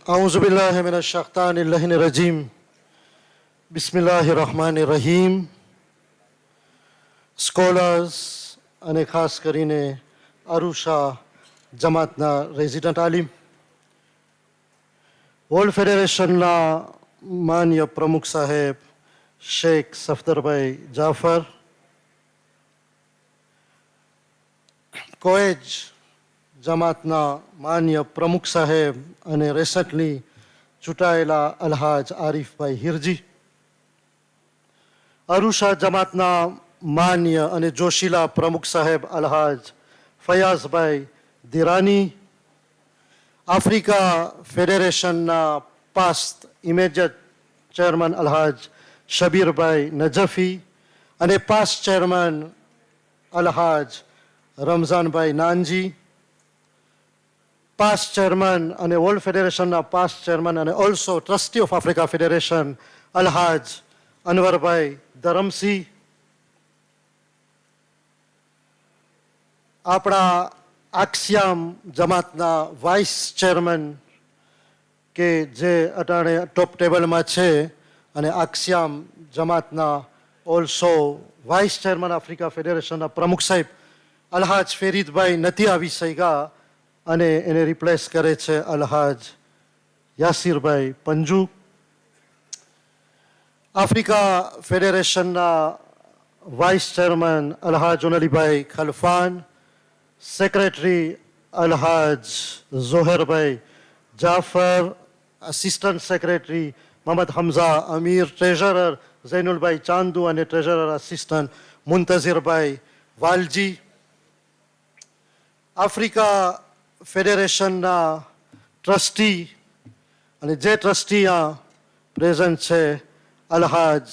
આઉઝુબિલ્લાહિ મિનશ શૈતાનિર રજીમ. બિસ્મિલ્લાહિર રહમાનિર Rahim. Scholars અને ખાસ કરીને અરુષા જમાતના રેઝિડન્ટ આલિમ, વર્લ્ડ ફેડરેશનના માન્ય પ્રમુખ સાહેબ શેખ સફદરભાઈ જાફર, કોએજ જમાતના માન્ય પ્રમુખ સાહેબ અને રેસન્ટલી ચૂંટાયેલા અલહાજ આરીફભાઈ હિરજી, અરુષા જમાતના માન્ય અને જોશીલા પ્રમુખ સાહેબ અલહાજ ફયાઝભાઈ દિરાની, આફ્રિકા ફેડરેશનના past immediate chairman Alhaj Shabbirbhai Najafi અને past chairman Alhaj Ramzanbhai Nanji, past chairman અને વર્લ્ડ ફેડરેશનના પાસ્ટ ચેરમેન અને also trustee of Africa Federation Alhaj Anwarbhai Dharamsi, આપણા આક્સિયામ જમાતના વાઇસ ચેરમેન કે જે અટાણે ટોપ ટેબલમાં છે અને આક્સિયામ જમાતના ઓલ્સો વાઇસ ચેરમેન આફ્રિકા ફેડરેશનના પ્રમુખ સાહેબ અલહાજ ફેરીદભાઈ નથી આવી શક્યા અને એને રિપ્લેસ કરે છે અલહાજ યાસીરભાઈ પંજુ, આફ્રિકા ફેડરેશનના vice chairman Alhaj Onlibhai Khalfan, secretary Alhaj Zoherbhai Jaffer, assistant secretary Mohammed Hamza Amir, treasurer Zainulbhai Chandu અને treasurer assistant Muntazirbhai Valji, Africa ફેડરેશનના ટ્રસ્ટી અને જે ટ્રસ્ટી આ પ્રેઝન્ટ છે અલહાજ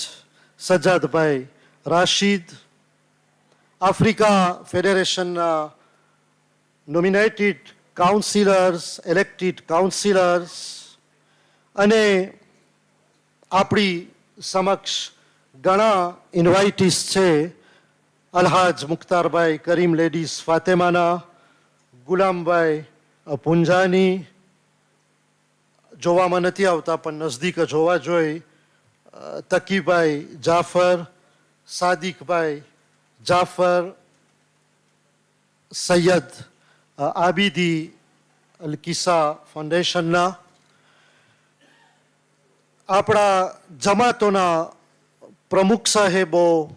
સજ્જાદભાઈ રાશિદ, આફ્રિકા ફેડરેશનના નોમિનેટેડ કાઉન્સિલર્સ, ઇલેક્ટેડ કાઉન્સિલર્સ અને આપણી સમક્ષ ઘણા ઇન્વાઇટીસ છે અલહાજ મુખ્તારભાઈ કરીમ લેડીઝ ફાતેમાના, ગુલામભાઈ પુંજાની, જોવામાં નથી આવતા પણ નજદીક જોવા જોઈ, તકીભાઈ જાફર, સાદિકભાઈ જાફર, સૈયદ આબિદી અલકિસા ફાઉન્ડેશનના, આપણા જમાતોના પ્રમુખ સાહેબો,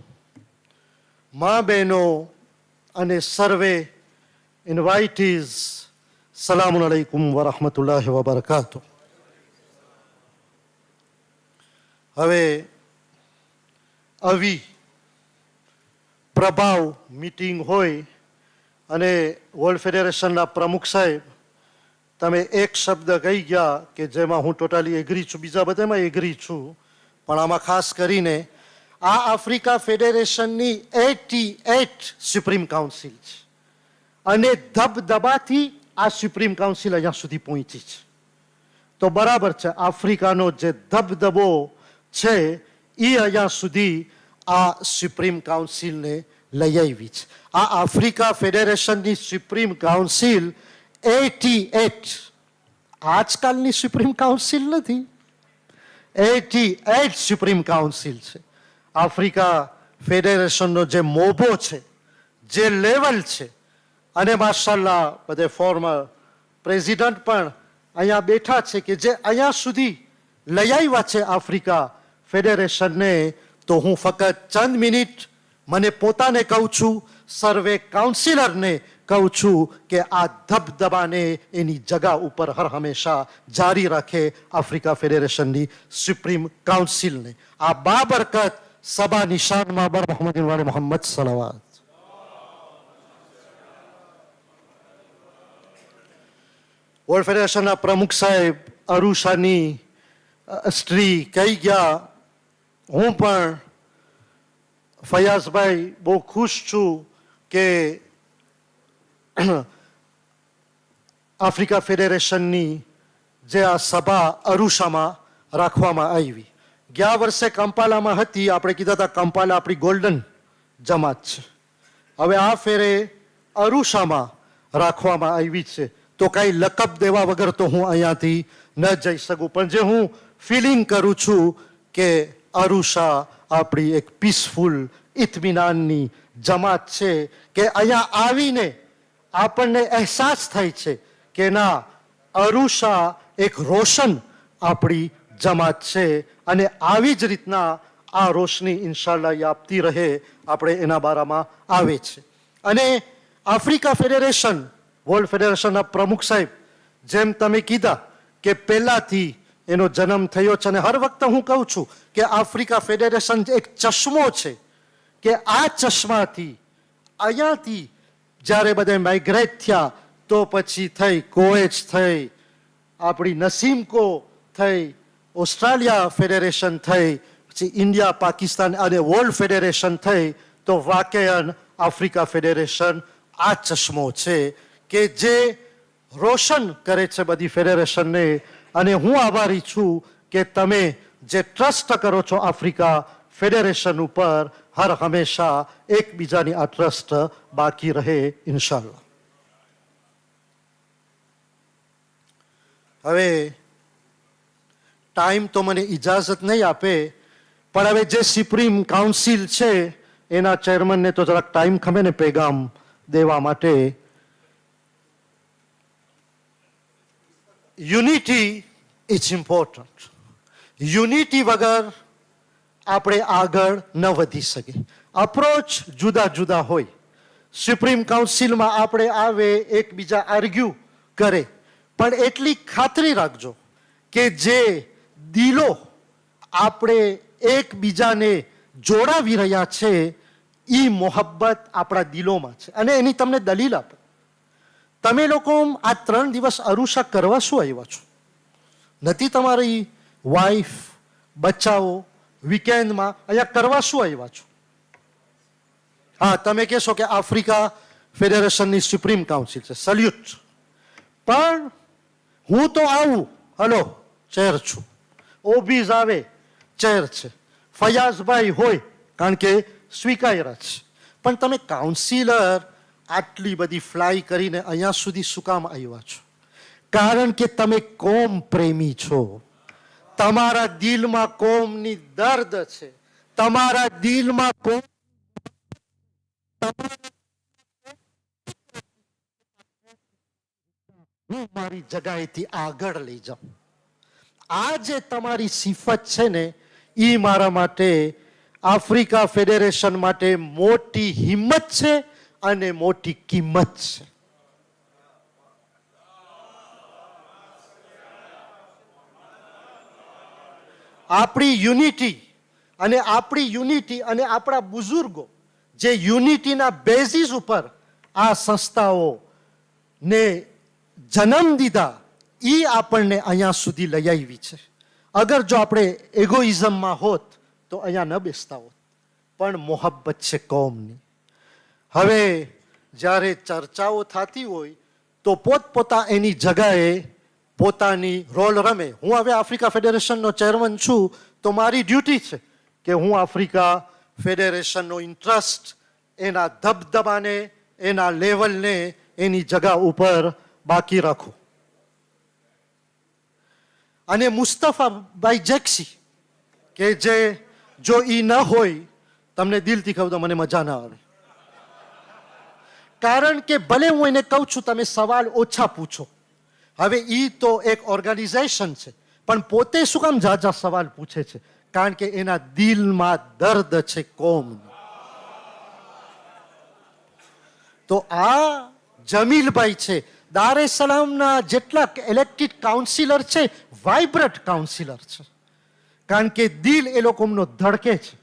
મા બહેનો અને સર્વે ઇન્વાઇટીઝ, સલામુ અલૈકુમ વરહમતુલ્લાહિ વબરકાતુહ. હવે આવી પ્રભાવ મીટિંગ હોય અને વર્લ્ડ ફેડરેશનના પ્રમુખ સાહેબ તમે એક શબ્દ કહી ગયા કે જેમાં હું ટોટલી એગ્રી છું, બીજા બધામાં એગ્રી છું, પણ આમાં ખાસ કરીને આ આફ્રિકા ફેડરેશનની 88 સુપ્રીમ કાઉન્સિલ છે અને ધબધબાથી આ સુપ્રીમ કાઉન્સિલ અહીંયા સુધી પહોંચી છે. તો બરાબર છે, આફ્રિકાનો જે ધબધબો છે એ અહીંયા સુધી આ સુપ્રીમ કાઉન્સિલને લઈ આવી છે. આ આફ્રિકા ફેડરેશનની સુપ્રીમ કાઉન્સિલ 88 આજકાલની સુપ્રીમ કાઉન્સિલ નથી, 88 સુપ્રીમ કાઉન્સિલ છે. આફ્રિકા ફેડરેશનનો જે મોભો છે, જે લેવલ છે, અને માશાલ્લાહ બધે ફોર્મર પ્રેસિડન્ટ પણ અહીંયા બેઠા છે કે જે અહીંયા સુધી લઈ આવ્યા છે આફ્રિકા ફેડરેશનને. તો હું ફક્ત ચંદ મિનિટ મને પોતાને કહું છું, સર્વે કાઉન્સિલરને કહું છું કે આ ધબધબાને એની જગા ઉપર હર હંમેશા જારી રાખે આફ્રિકા ફેડરેશનની સુપ્રીમ કાઉન્સિલને. આ બાબરકત સબા નિશાનમાં બર મોહમ્મદ વાલે મોહમ્મદ સલાવાત. વર્લ્ડ ફેડરેશનના પ્રમુખ સાહેબ અરુષાની સ્ત્રી કહી ગયા, હું પણ ફયાઝભાઈ બહુ ખુશ છું કે આફ્રિકા ફેડરેશનની જે આ સભા અરુષામાં રાખવામાં આવી. ગયા વર્ષે કંપાલામાં હતી, આપણે કીધા હતા કંપાલા આપણી ગોલ્ડન જમાત છે, હવે આ ફેરે અરુષામાં રાખવામાં આવી છે. તો કાંઈ લકબ દેવા વગર તો હું અહીંયાથી ન જઈ શકું. પણ જે હું ફિલિંગ કરું છું કે અરુષા આપણી એક પીસફુલ ઇત્મીનાનની જમાત છે, કે અહીંયા આવીને આપણને અહેસાસ થાય છે કે ના, અરુષા એક રોશન આપણી જમાત છે, અને આવી જ રીતના આ રોશની ઇન્શાલ્લાહ આપતી રહે, આપણે એના બારામાં આવે છે. અને આફ્રિકા ફેડરેશન, વર્લ્ડ ફેડરેશનના પ્રમુખ સાહેબ, જેમ તમે કીધા કે પહેલાથી એનો જન્મ થયો છે, અને હર વખતે હું કહું છું કે આફ્રિકા ફેડરેશન એક ચશ્મો છે, કે આ ચશ્માથી અહીંયાથી જ્યારે બધા માઇગ્રેટ થયા તો પછી થઈ કોએચ થઈ, આપણી નસીમકો થઈ, ઓસ્ટ્રેલિયા ફેડરેશન થઈ, પછી ઇન્ડિયા પાકિસ્તાન અને વર્લ્ડ ફેડરેશન થઈ, તો વાકેયન આફ્રિકા ફેડરેશન આ ચશ્મો છે કે જે રોશન કરે છે બધી ફેડરેશનને. અને હું આભારી છું કે તમે જે ટ્રસ્ટ કરો છો આફ્રિકા ફેડરેશન ઉપર, હર હંમેશા એકબીજાની આ ટ્રસ્ટ બાકી રહે ઇન્શાલ્લાહ. હવે ટાઈમ તો મને ઇજાઝત નહીં આપે, પણ હવે જે સુપ્રીમ કાઉન્સિલ છે એના ચેરમેનને તો જરાક ટાઈમ ખમે ને પેગામ દેવા માટે. Unity is important. યુનિટી વગર આપણે આગળ ન વધી શકીએ. અપ્રોચ જુદા જુદા હોય. સુપ્રીમ કાઉન્સિલમાં આપણે આવે, એકબીજા આર્ગ્યુ કરે, પણ એટલી ખાતરી રાખજો કે જે દિલો આપણે એકબીજાને જોડાવી રહ્યા છે એ મોહબ્બત આપણા દિલોમાં છે. અને એની તમને દલીલ આપે. તમે લોકો આ 3 દિવસ અરુષા કરવા શું આવ્યા છો? નથી તમારી વાઈફ, બચ્ચાઓ વીકેન્ડમાં અહીંયા કરવા શું આવ્યા છો? હા, તમે કહેશો કે આફ્રિકા ફેડરેશનની સુપ્રીમ કાઉન્સિલ છે, સલ્યુટ. પણ હું તો આવું, હલો, ચેર છું. ઓબીઝ આવે, ચેર છે. ફયાઝભાઈ હોય, કારણ કે સ્વીકાર્યા છે. પણ તમે કાઉન્સિલર આટલી બધી ફ્લાય કરીને અહીંયા સુધી શું કામ આવ્યા છો? કારણ કે તમે કોમ પ્રેમી છો. તમારા દિલમાં કોમની દર્દ છે. તમારા દિલમાં કોમ હું મારી જગાએથી આગળ લઈ જાઉં. આ જે તમારી સિફત છે ને, એ મારા માટે, આફ્રિકા ફેડરેશન માટે મોટી હિંમત છે અને મોટી કિંમત છે. આપણી યુનિટી અને આપણા બુઝુર્ગો જે યુનિટીના બેઝિસ ઉપર આ સંસ્થાઓને જન્મ દીધા, એ આપણને અહીંયા સુધી લઈ આવી છે. અગર જો આપણે એગોઇઝમમાં હોત તો અહીંયા ન બેસતા હોત. પણ મોહબ્બત છે કોમની. હવે જ્યારે ચર્ચાઓ થતી હોય તો પોતપોતા એની જગાએ પોતાની રોલ રમે. હું હવે આફ્રિકા ફેડરેશનનો ચેરમેન છું, તો મારી ડ્યુટી છે કે હું આફ્રિકા ફેડરેશનનો ઇન્ટરેસ્ટ, એના દબદબાને, એના લેવલને એની જગા ઉપર બાકી રાખું. અને મુસ્તફાભાઈ જેક્સી કે જે જો એ ન હોય, તમને દિલથી કહું તો મને મજા ના આવે. કારણ કે ભલે હું એને કહું છું તમે સવાલ ઓછા પૂછો. હવે એ તો એક ઓર્ગેનાઇઝેશન છે, પણ પોતે શું કામ ઝાઝા સવાલ પૂછે છે? કારણ કે એના દિલમાં દર્દ છે કોમનું. તો આ જમીલભાઈ છે, દાર એ સલામના જેટલા ઇલેક્ટેડ કાઉન્સિલર છે, વાઇબ્રન્ટ કાઉન્સિલર છે. કારણ કે દિલ એ લોકોનો ધડકે છે.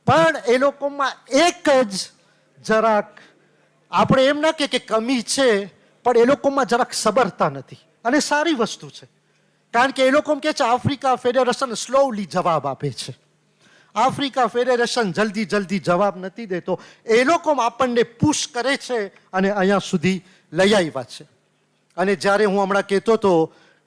પણ એ લોકોમાં એક જ જરાક, આપણે એમ ના કે કમી છે, પણ એ લોકોમાં જરાક સબરતા નથી. અને સારી વસ્તુ છે, કારણ કે એ લોકો કહે છે આફ્રિકા ફેડરેશન સ્લોલી જવાબ આપે છે. આફ્રિકા ફેડરેશન જલ્દી જવાબ નથી દેતો. એ લોકો આપણને પુશ કરે છે અને અહીંયા સુધી લઈ આવ્યા છે. અને જ્યારે હું હમણાં કહેતો હતો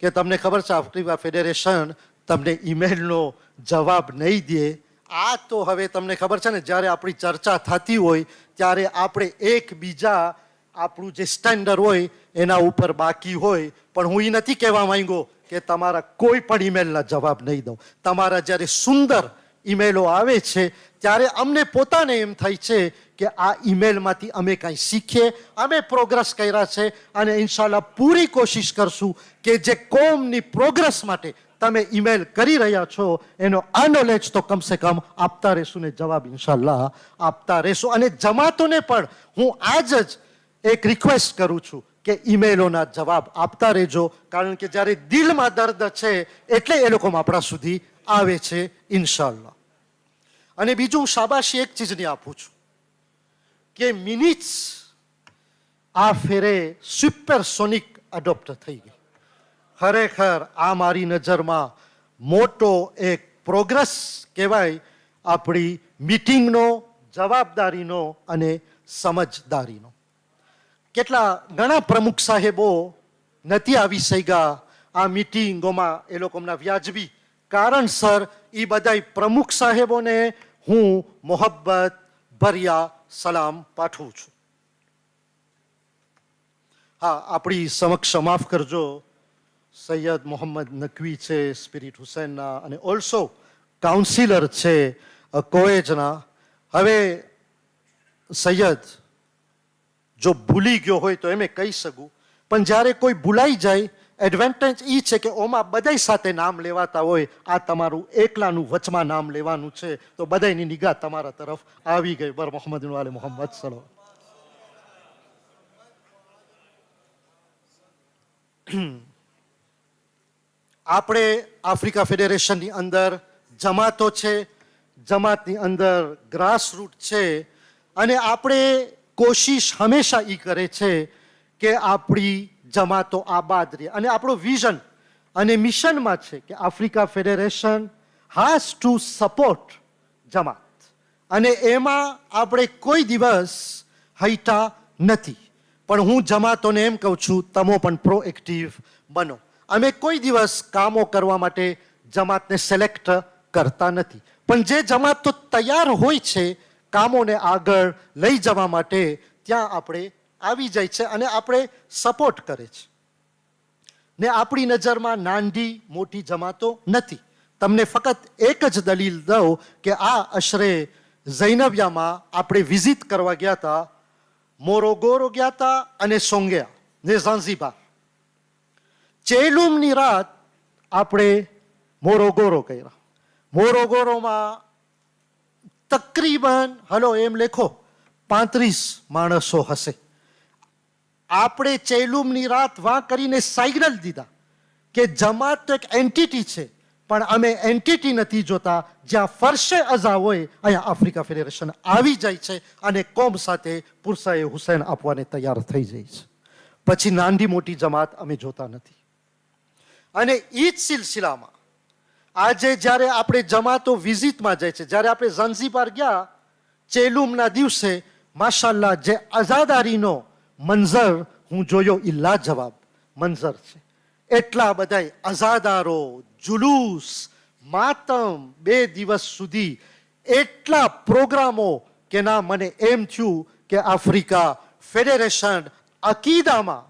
કે તમને ખબર છે આફ્રિકા ફેડરેશન તમને ઈમેલનો જવાબ નહીં દે, આ તો હવે તમને ખબર છે ને, જ્યારે આપણી ચર્ચા થતી હોય ત્યારે આપણે એકબીજા આપણું જે સ્ટેન્ડર્ડ હોય એના ઉપર બાકી હોય. પણ હું એ નથી કહેવા માંગ્યો કે તમારા કોઈ પણ ઈમેલના જવાબ નહીં દઉં. તમારા જ્યારે સુંદર ઈમેલો આવે છે ત્યારે અમને પોતાને એમ થાય છે કે આ ઈમેલમાંથી અમે કાંઈ શીખીએ, અમે પ્રોગ્રેસ કર્યા છે અને ઇન્શાલ્લાહ પૂરી કોશિશ કરશું કે જે કોમની પ્રોગ્રેસ માટે તમે ઈમેલ કરી રહ્યા છો એનો આ નોલેજ તો કમસે કમ આપતા રહેશું ને જવાબ ઇન્શાલ્લાહ આપતા રહેશું. અને જમાતોને પણ હું આજ જ એક રિક્વેસ્ટ કરું છું કે ઈમેલોના જવાબ આપતા રહેજો, કારણ કે જ્યારે દિલમાં દર્દ છે એટલે એ લોકો આપણા સુધી આવે છે ઇન્શાલ્લાહ. અને બીજું શાબાશી એક ચીજની આપું છું કે મિનિટ્સ આ ફેરે સુપરસોનિક એડોપ્ટ થઈ ગઈ. ખરેખર આ મારી નજરમાં મોટો એક પ્રોગ્રેસ કહેવાય આપણી મીટિંગનો, જવાબદારીનો અને સમજદારીનો. ઘણા પ્રમુખ સાહેબો નથી આવી શક્યા આ મીટિંગોમાં એ લોકોના વ્યાજબી કારણસર. એ બધા પ્રમુખ સાહેબોને હું મોહબ્બત ભર્યા સલામ પાઠવું છું. હા, આપણી સમક્ષ માફ કરજો, સૈયદ મોહમ્મદ નકવી છે સ્પિરિટ હુસૈનના અને ઓલ્સો કાઉન્સિલર છે કોએજના. હવે સૈયદ જો ભૂલી ગયો હોય તો એમ કહી શકું, પણ જ્યારે કોઈ ભૂલાઈ જાય એડવાન્ટેજ એ છે કે ઓમાં બધાય સાથે નામ લેવાતા હોય, આ તમારું એકલાનું વચમાં નામ લેવાનું છે તો બધાની નિગાહ તમારા તરફ આવી ગઈ. બર મોહમ્મદ વાલે મોહમ્મદ સલો. આપણે આફ્રિકા ફેડરેશનની અંદર જમાતો છે, જમાતની અંદર ગ્રાસરૂટ છે અને આપણે કોશિશ હંમેશા એ કરે છે કે આપણી જમાતો આબાદ રહે. અને આપણો વિઝન અને મિશનમાં છે કે આફ્રિકા ફેડરેશન હાઝ ટુ સપોર્ટ જમાત. અને એમાં આપણે કોઈ દિવસ હૈટા નથી. પણ હું જમાતોને એમ કહું છું, તમે પણ પ્રોએક્ટિવ બનો. અમે કોઈ દિવસ કામો કરવા માટે જમાતને સિલેક્ટ કરતા નથી, પણ જે જમાત તો તૈયાર હોય છે કામોને આગળ લઈ જવા માટે ત્યાં આપણે આવી જાય છે અને આપણે સપોર્ટ કરે છે. ને આપણી નજરમાં નાની મોટી જમાતો નથી. તમને ફક્ત એક જ દલીલ દઉં કે આ અશરે ઝૈનબિયામાં આપણે વિઝિટ કરવા ગયા હતા, મોરોગોરો ગયા હતા અને સોંગિયા ને ઝાંઝીબાર. ચેલુમની રાત આપણે મોરોગોરો કર્યા. મોરોગોરોમાં તકરીબન હલો એમ લેખો 35 માણસો હશે. આપણે ચેલુમની રાત વાં કરીને સાઇગ્નલ દીધા કે જમાત તો એક એન્ટિટી છે, પણ અમે એન્ટિટી નથી જોતા. જ્યાં ફરશે અઝા હોય અહીંયા આફ્રિકા ફેડરેશન આવી જાય છે અને કોમ સાથે પુરસાએ હુસૈન આપવાને તૈયાર થઈ જાય છે. પછી નાની મોટી જમાત અમે જોતા નથી. અને એ જ સિલસિલામાં આજે જ્યારે આપણે જમાતો વિઝિટમાં જાય છે, જ્યારે આપણે ઝાંઝીબાર ગયા ચેલુમના દિવસે, માશાલ્લાહ જે આઝાદારીનો મંઝર હું જોયો એ લાજવાબ મંઝર છે. એટલા બધા આઝાદારો, જુલુસ, માતમ, 2 દિવસ સુધી એટલા પ્રોગ્રામો કે ના મને એમ થયું કે આફ્રિકા ફેડરેશન અકીદામાં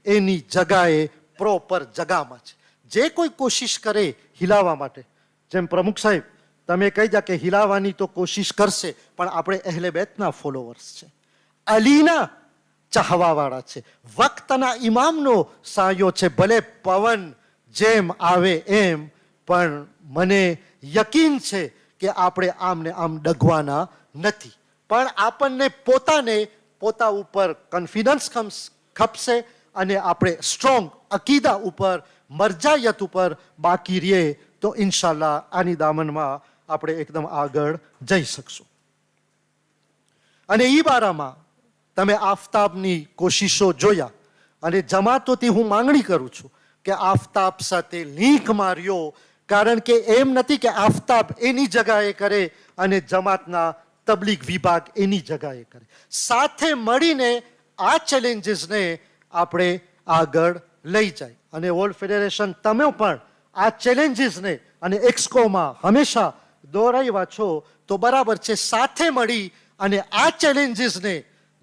એની જગાએ પ્રોપર જગામાં છે. જે કોઈ કોશિશ કરે હિલાવા માટે, જેમ પ્રમુખ સાહેબ તમે કહી દા કે હિલાવાની તો કોશિશ કરશે, પણ આપણે અહેલે બેતના ફોલોવર્સ છે, અલીના ચાહવાવાળા છે, વક્તના ઇમામનો સાયો છે. ભલે પવન જેમ આવે એમ, પણ મને યકીન છે કે આપણે આમને આમ ડગવાના નથી. પણ આપણને પોતા ઉપર કોન્ફિડન્સ ખપશે અને આપણે સ્ટ્રોંગ અકીદા ઉપર, મરજાયત ઉપર બાકી રહીએ તો ઇન્શાલ્લાહ આની દામનમાં આપણે એકદમ આગળ જઈ શકશું. અને એ બારામાં તમે આફતાબની કોશિશો જોયા અને જમાતોથી હું માંગણી કરું છું કે આફતાબ સાથે લિંક માર્યો, કારણ કે એમ નથી કે આફતાબ એની જગાએ કરે અને જમાતના તબલીગ વિભાગ એની જગાએ કરે. સાથે મળીને આ ચેલેન્જીસને આપણે આગળ લઈ જાય. અને વર્લ્ડ ફેડરેશન તમે પણ આ ચેલેન્જીસને અને એક્સકોમાં હંમેશા દોરાવ્યા છો તો બરાબર છે. સાથે મળી અને આ ચેલેન્જીસને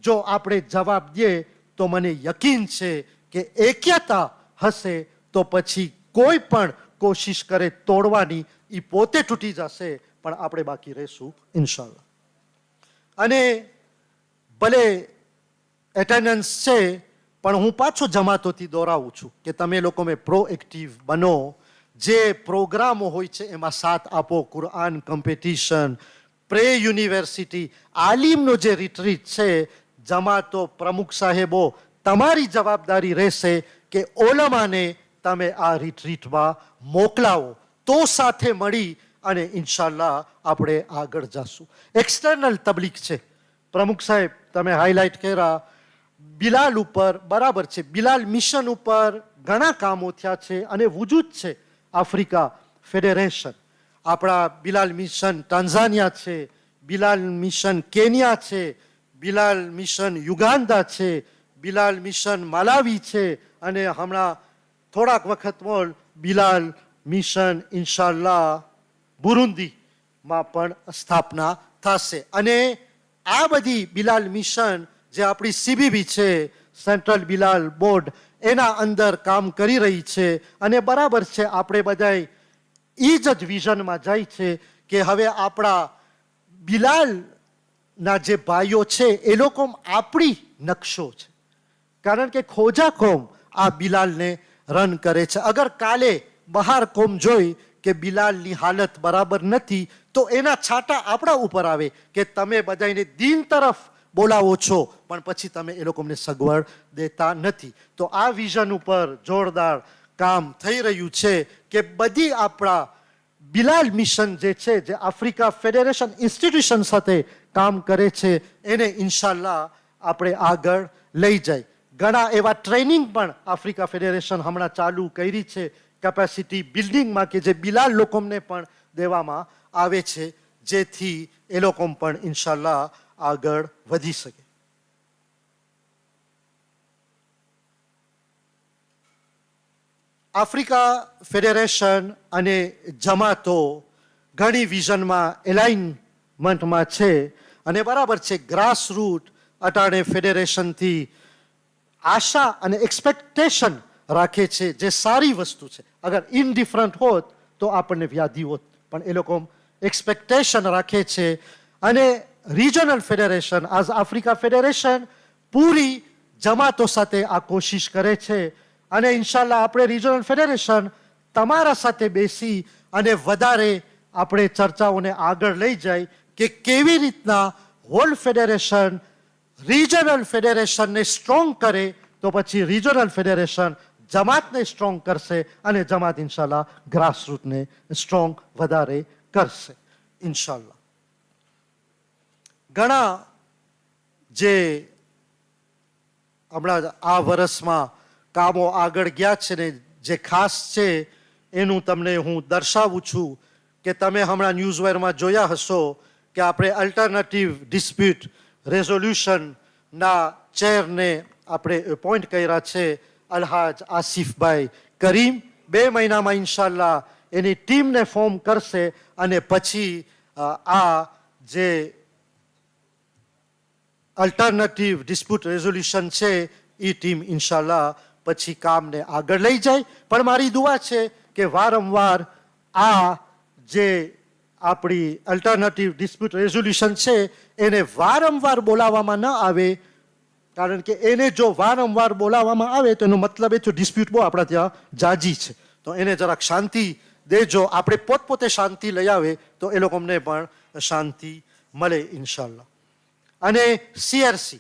જો આપણે જવાબ દઈએ તો મને યકીન છે કે એક્યતા હશે તો પછી કોઈ પણ કોશિશ કરે તોડવાની એ પોતે તૂટી જશે, પણ આપણે બાકી રહીશું ઇન્શાલ્લાહ. અને ભલે એટેન્ડન્સ છે, પણ હું પાછો જમાતોથી દોરાવું છું કે તમે લોકો મેં પ્રોએક્ટિવ બનો. જે પ્રોગ્રામો હોય છે એમાં સાથ આપો. કુરઆન કોમ્પિટિશન, પ્રે યુનિવર્સિટી, આલિમનો જે રિટ્રીટ છે, જમાતો પ્રમુખ સાહેબો તમારી જવાબદારી રહેશે કે ઓલમાને તમે આ રિટ્રીટમાં મોકલાવો, તો સાથે મળી અને ઇન્શાલ્લાહ આપણે આગળ જશું. એક્સટર્નલ તબલીગ છે, પ્રમુખ સાહેબ તમે હાઇલાઇટ કર્યા. બિલાલ ઉપર બરાબર છે, બિલાલ મિશન ઉપર ઘણા કામો થયા છે અને વજૂદ છે આફ્રિકા ફેડરેશન. આપણા બિલાલ મિશન ટાન્ઝાનિયા છે, બિલાલ મિશન કેન્યા છે, બિલાલ મિશન યુગાન્ડા છે, બિલાલ મિશન માલાવી છે, અને હમણાં થોડાક વખતમાં બિલાલ મિશન ઇન્શાલ્લાહ બુરુંદીમાં પણ સ્થાપના થશે. અને આ બધી બિલાલ મિશન જે આપણી સીબીબી છે, સેન્ટ્રલ બિલાલ બોર્ડ, એના અંદર કામ કરી રહી છે. અને બરાબર છે, આપણે બધાય એ જ વિઝનમાં જાય છે કે હવે આપણા બિલાલના જે ભાઈઓ છે એ લોકો આપણી નકશો છે, કારણ કે ખોજા કોમ આ બિલાલને રન કરે છે. અગર કાલે બહાર કોમ જોઈ કે બિલાલની હાલત બરાબર નથી તો એના છાંટા આપણા ઉપર આવે કે તમે બધાને દીન તરફ બોલાવો છો પણ પછી તમે એ લોકોને સગવડ દેતા નથી. તો આ વિઝન ઉપર જોરદાર કામ થઈ રહ્યું છે કે બધી આપણા બિલાલ મિશન જે છે, જે આફ્રિકા ફેડરેશન ઇન્સ્ટિટ્યુશન સાથે કામ કરે છે, એને ઇન્શાલ્લાહ આપણે આગળ લઈ જાય. ઘણા એવા ટ્રેનિંગ પણ આફ્રિકા ફેડરેશન હમણાં ચાલુ કરી છે કેપેસિટી બિલ્ડિંગમાં, કે જે બિલાલ લોકોને પણ દેવામાં આવે છે, જેથી એ લોકો પણ ઇન્શાલ્લાહ આગળ વધી શકે. આફ્રિકા ફેડરેશન અને જમાતો ઘણી વિઝનમાં એલાઇનમેન્ટમાં છે અને બરાબર છે. ગ્રાસ રૂટ અટાણે ફેડરેશનથી આશા અને એક્સપેક્ટેશન રાખે છે, જે સારી વસ્તુ છે. અગર ઇનડિફરન્ટ હોત તો આપણને વ્યાધિ હોત, પણ એ લોકો એક્સપેક્ટેશન રાખે છે. અને રિજનલ ફેડરેશન આઝ આફ્રિકા ફેડરેશન પૂરી જમાતો સાથે આ કોશિશ કરે છે. અને ઇન્શાલ્લાહ આપણે રિજનલ ફેડરેશન તમારા સાથે બેસી અને વધારે આપણે ચર્ચાઓને આગળ લઈ જાય કે કેવી રીતના હોલ ફેડરેશન રિજનલ ફેડરેશનને સ્ટ્રોંગ કરે, તો પછી રિજનલ ફેડરેશન જમાતને સ્ટ્રોંગ કરશે અને જમાત ઇન્શાલ્લાહ ગ્રાસરૂટને સ્ટ્રોંગ વધારે કરશે ઇન્શાલ્લાહ. ઘણા જે હમણાં આ વર્ષમાં કામો આગળ ગયા છે ને જે ખાસ છે એનું તમને હું દર્શાવું છું કે તમે હમણાં ન્યૂઝવેરમાં જોયા હશો કે આપણે અલ્ટરનેટિવ ડિસ્પ્યુટ રેઝોલ્યુશનના ચેરને આપણે એપોઇન્ટ કર્યા છે અલહાજ આસિફભાઈ કરીમ. 2 મહિનામાં ઇન્શાલ્લાહ એની ટીમને ફોર્મ કરશે અને પછી આ જે અલ્ટરનેટિવ ડિસ્પ્યુટ રેઝોલ્યુશન છે એ ટીમ ઇન્શાલ્લાહ પછી કામને આગળ લઈ જાય. પણ મારી દુઆ છે કે વારંવાર આ જે આપણી અલ્ટરનેટિવ ડિસ્પ્યુટ રેઝોલ્યુશન છે એને વારંવાર બોલાવવામાં ન આવે, કારણ કે એને જો વારંવાર બોલાવવામાં આવે તો એનો મતલબ એ તો ડિસ્પ્યુટ બહુ આપણા ત્યાં જાજી છે, તો એને જરાક શાંતિ દેજો. આપણે પોતપોતે શાંતિ લઈ આવે તો એ લોકોને પણ શાંતિ મળે ઇન્શાલ્લાહ. અને સીઆરસી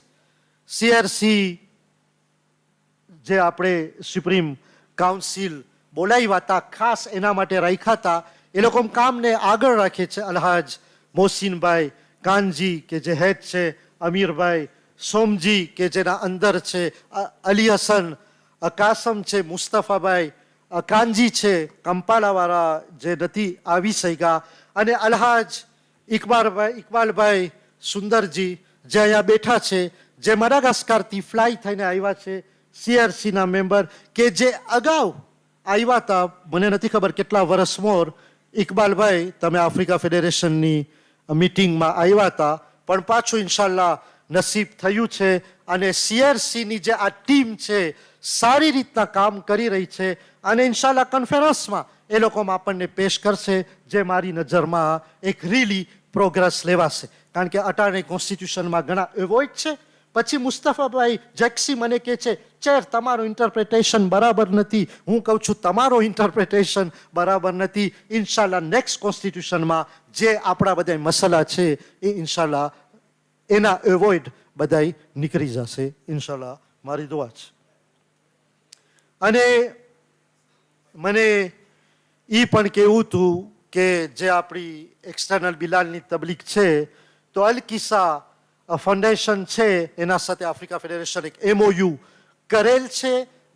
જે આપણે સુપ્રીમ કાઉન્સિલ બોલાવ્યા હતા, ખાસ એના માટે રાખ્યા હતા, એ લોકો કામને આગળ રાખે છે. અલહાજ મોહસિનભાઈ કાનજી કે જે હેડ છે, અમીરભાઈ સોમજી કે જેના અંદર છે, અલી હસન કાસમ છે, મુસ્તફાભાઈ કાનજી છે, કંપાલાવાળા જે નથી આવી શક્યા, અને અલહાજ ઇકબાલભાઈ સુંદરજી જે અહીંયા બેઠા છે, જે મડાગાસ્કારથી ફ્લાય થઈને આવ્યા છે, સીઆરસીના મેમ્બર કે જે અગાઉ આવ્યા હતા, મને નથી ખબર કેટલા વર્ષ મોર. ઇકબાલભાઈ તમે આફ્રિકા ફેડરેશનની મીટિંગમાં આવ્યા હતા, પણ પાછું ઇન્શાલ્લાહ નસીબ થયું છે અને CRCની જે આ ટીમ છે સારી રીતના કામ કરી રહી છે અને ઇન્શાલ્લાહ કોન્ફરન્સમાં એ લોકોમાં આપણને પેશ કરશે જે મારી નજરમાં એક રીલી પ્રોગ્રેસ લેવાશે. કારણ કે અટાણે કોન્સ્ટિટ્યુશનમાં ઘણા એવોઇડ છે. પછી મુસ્તફાભાઈ જેક્સી મને કહે છે ચેર તમારું ઇન્ટરપ્રિટેશન બરાબર નથી. હું કહું છું તમારો ઇન્ટરપ્રિટેશન બરાબર નથી. ઇન્શાલ્લાહ નેક્સ્ટ કોન્સ્ટિટ્યુશનમાં જે આપણા બધા મસલા છે એ ઇન્શાલ્લાહ એના એવોઇડ બધાય નીકળી જશે ઇન્શાલ્લાહ. મારી દુઆ છે. અને મને એ પણ કહેવું હતું કે જે આપણી એક્સટર્નલ બિલાલની તબલીગ છે તો અલ કિસ્સા ફાઉન્ડેશન છે એના સાથે આફ્રિકા ફેડરેશન એક MOU કરેલ છે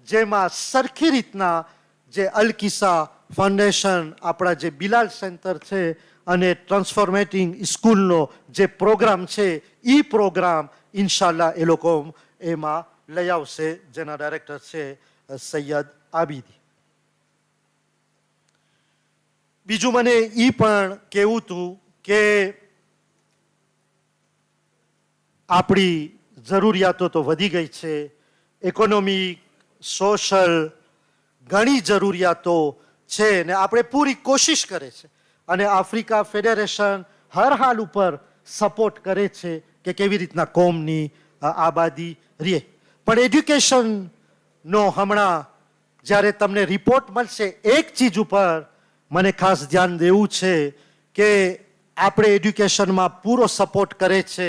જેમાં સરખી રીતના જે અલ કિસ્સા ફાઉન્ડેશન આપણા જે બિલાલ સેન્ટર છે અને ટ્રાન્સફોર્મેટિંગ સ્કૂલનો જે પ્રોગ્રામ છે એ પ્રોગ્રામ ઇન્શાલ્લાહ એ લોકો એમાં લઈ આવશે જેના ડાયરેક્ટર છે સૈયદ આબિદી. બીજું મને એ પણ કહેવું હતું કે આપણી જરૂરિયાતો તો વધી ગઈ છે. ઇકોનોમિક, સોશિયલ ઘણી જરૂરિયાતો છે ને આપણે પૂરી કોશિશ કરે છે અને આફ્રિકા ફેડરેશન હર હાલ ઉપર સપોર્ટ કરે છે કે કેવી રીતના કોમની આબાદી રહે. પણ એડ્યુકેશનનો હમણાં જ્યારે તમને રિપોર્ટ મળશે એક ચીજ ઉપર મને ખાસ ધ્યાન દેવું છે કે આપણે એડ્યુકેશનમાં પૂરો સપોર્ટ કરે છે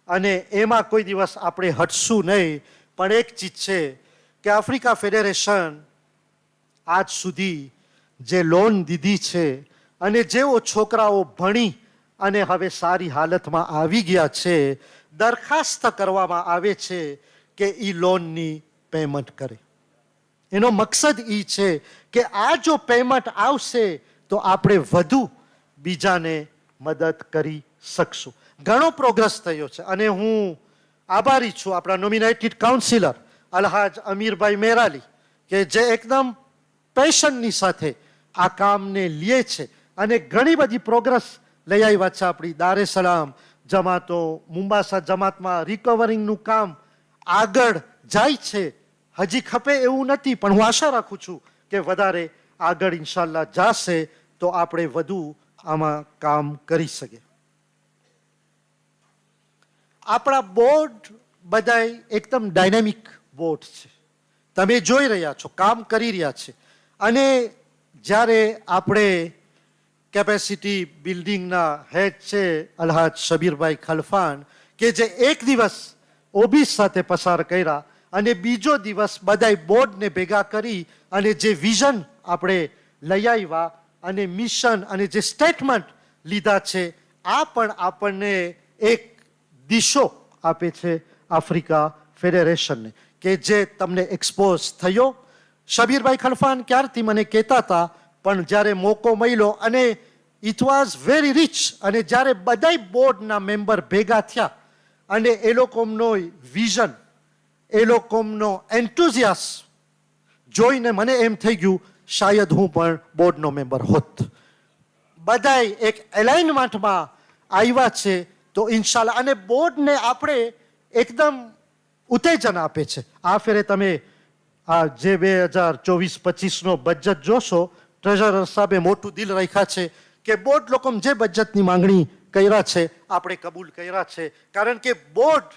અને એમાં કોઈ દિવસ આપણે હટશું નહીં. પણ એક ચીજ છે કે આફ્રિકા ફેડરેશન આજ સુધી જે લોન દીધી છે અને જેઓ છોકરાઓ ભણી અને હવે સારી હાલતમાં આવી ગયા છે દરખાસ્ત કરવામાં આવે છે કે એ લોનની પેમેન્ટ કરે. એનો મકસદ એ છે કે આ જો પેમેન્ટ આવશે તો આપણે વધુ બીજાને મદદ કરી શકશું. ઘણો પ્રોગ્રેસ થયો છે અને હું આભારી છું આપણા નોમિનેટેડ કાઉન્સિલર અલહાજ અમીરભાઈ મેરાલી કે જે એકદમ પેશનની સાથે આ કામને લે છે અને ઘણી બધી પ્રોગ્રેસ લઈ આવ્યા છે. આપણી દારે સલામ જમાતો મુંબાસા જમાતમાં રિકવરિંગનું કામ આગળ જાય છે. હજી ખપે એવું નથી પણ હું આશા રાખું છું કે વધારે આગળ ઇન્શાલ્લાહ જશે તો આપણે વધુ આમાં કામ કરી શકીએ. આપણા બોર્ડ બધાય એકદમ ડાયનેમિક બોર્ડ છે. તમે જોઈ રહ્યા છો કામ કરી રહ્યા છે અને જ્યારે આપણે કેપેસિટી બિલ્ડિંગના હેડ છે અલહાજ શબીરભાઈ ખલફાન કે જે એક દિવસ ઓબીસ સાથે પસાર કર્યા અને બીજો દિવસ બધાય બોર્ડને ભેગા કરી અને જે વિઝન આપણે લઈ આવ્યા અને મિશન અને જે સ્ટેટમેન્ટ લીધા છે આ પણ આપણને એક દિશો આપે છે આફ્રિકા ફેડરેશનને કે જે તમને એક્સપોઝ થયો. શબીરભાઈ ખલફાન ક્યારથી મને કહેતા હતા પણ જ્યારે મોકો મળ્યો અને ઇટ વોઝ વેરી રિચ અને જ્યારે બધાય બોર્ડના મેમ્બર ભેગા થયા અને એ લોકોનો વિઝન એ લોકોનો એન્થુઝિયાસ જોઈને મને એમ થઈ ગયું શાયદ હું પણ બોર્ડનો મેમ્બર હોત. બધાય એક એલાઇનમેન્ટમાં આવ્યા છે તો ઇન્શાલ્લાહ અને બોર્ડને આપણે એકદમ ઉત્તેજન આપે છે. આ ફેરે તમે આ જે 2024-25નો બજેટ જોશો ટ્રેઝરર સાહેબે મોટું દિલ રાખ્યા છે કે બોર્ડ લોકો જે બજેટની માંગણી કર્યા છે આપણે કબૂલ કર્યા છે. કારણ કે બોર્ડ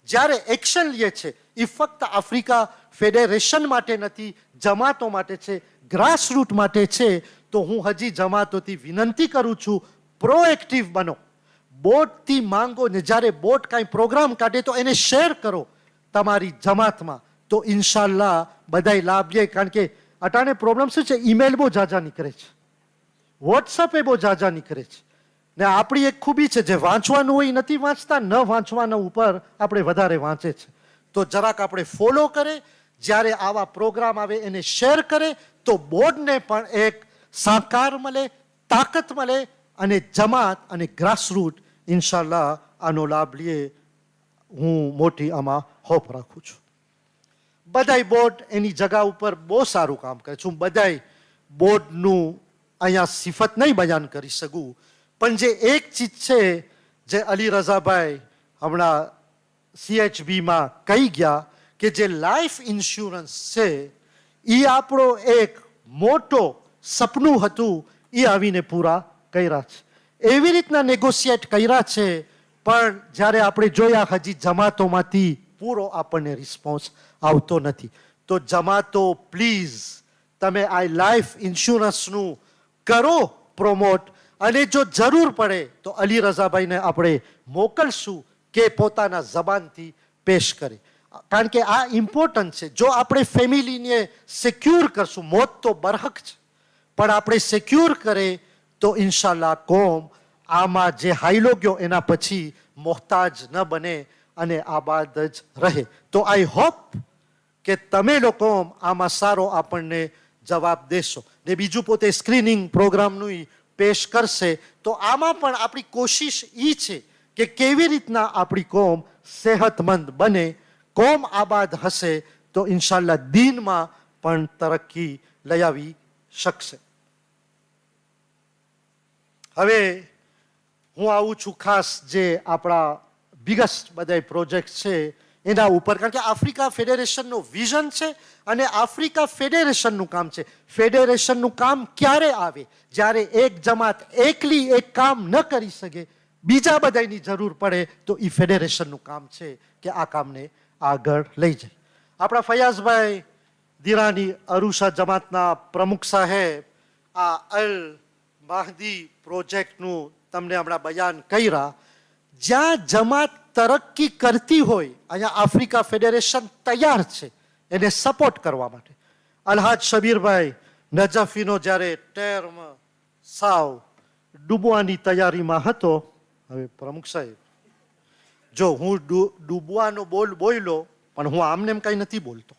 જ્યારે એક્શન લે છે એ ફક્ત આફ્રિકા ફેડરેશન માટે નથી, જમાતો માટે છે, ગ્રાસરૂટ માટે છે. તો હું હજી જમાતોથી વિનંતી કરું છું પ્રોએક્ટિવ બનો. બોર્ડથી માંગો ને જ્યારે બોર્ડ કાંઈ પ્રોગ્રામ કાઢે તો એને શેર કરો તમારી જમાતમાં તો ઇન્શાલ્લાહ બધાય લાભ લે. કારણ કે અટાણે પ્રોબ્લેમ શું છે ઈમેલ બહુ ઝાઝા નીકળે છે, વોટ્સઅપે બહુ ઝાઝા નીકળે છે ને આપણી એક ખૂબી છે જે વાંચવાનું હોય નથી વાંચતા, ન વાંચવાના ઉપર આપણે વધારે વાંચે છે. તો જરાક આપણે ફોલો કરે, જ્યારે આવા પ્રોગ્રામ આવે એને શેર કરે તો બોર્ડને પણ એક સાકાર મળે, તાકાત મળે અને જમાત અને ગ્રાસરૂટ ઇન્શાલ્લાહ આનો લાભ લે. હું મોટી આમાં હોપ રાખું છું. બધાય બોર્ડ એની જગા ઉપર બહુ સારું કામ કરે છે. હું બધાય બોર્ડનું અહીંયા સિફત નહીં બયાન કરી શકું પણ જે એક ચીજ છે જે અલી રઝાભાઈ હમણાં CHBમાં કહી ગયા કે જે લાઈફ ઇન્સ્યોરન્સ છે એ આપણો એક મોટો સપનું હતું, એ આવીને પૂરા કર્યા છે. એવી રીતના નેગોશિએટ કર્યા છે, પણ જ્યારે આપણે જોયા હજી જમાતોમાંથી પૂરો આપણને રિસ્પોન્સ આવતો નથી. તો જમાતો પ્લીઝ તમે આ લાઈફ ઇન્સ્યોરન્સનું કરો પ્રોમોટ, અને જો જરૂર પડે તો અલી રઝાભાઈને આપણે મોકલશું કે પોતાના જબાનથી પેશ કરે. કારણ કે આ ઇમ્પોર્ટન્ટ છે. જો આપણે ફેમિલીને સિક્યોર કરશું, મોત તો બરહક છે, પણ આપણે સિક્યોર કરે તો ઇન્શાલ્લાહ કોમ આમાં જે હાઈલો ગયો એના પછી મોહતાજ ન બને અને આબાદ જ રહે. તો આઈ હોપ કે તમે લોકો આમાં સારો આપણને જવાબ દેશો. ને બીજું પોતે સ્ક્રીનિંગ પ્રોગ્રામનું પેશ કરશે. તો આમાં પણ આપણી કોશિશ એ છે કે કેવી રીતના આપણી કોમ સેહતમંદ બને. કોમ આબાદ હશે તો ઇન્શાલ્લાહ દીનમાં પણ તરક્કી લઈ આવી શકશે. હવે હું આવું છું ખાસ જે આપણા બિગેસ્ટ બધા પ્રોજેક્ટ છે એના ઉપર, કારણ કે આફ્રિકા ફેડરેશનનો વિઝન છે અને આફ્રિકા ફેડરેશનનું કામ છે. ફેડરેશનનું કામ ક્યારે આવે? જ્યારે એક જમાત એકલી એક કામ ન કરી શકે, બીજા બધાની જરૂર પડે, તો એ ફેડરેશનનું કામ છે કે આ કામને આગળ લઈ જાય. આપણા ફયાઝભાઈ દિરાની અરુષા જમાતના પ્રમુખ સાહેબ આ અલ મહદી પ્રોજેક્ટનું તમને હમણાં બયાન કર્યા. જ્યાં જમાત તરક્કી કરતી હોય અહીંયા આફ્રિકા ફેડરેશન તૈયાર છે એને સપોર્ટ કરવા માટે. અલહાજ શબીરભાઈ નજફીનો જ્યારે ટર્મ સાવ ડૂબવાની તૈયારીમાં હતો, હવે પ્રમુખ સાહેબ જો હું ડૂબવાનો બોલ્યો, પણ હું આમને એમ કઈ નથી બોલતો.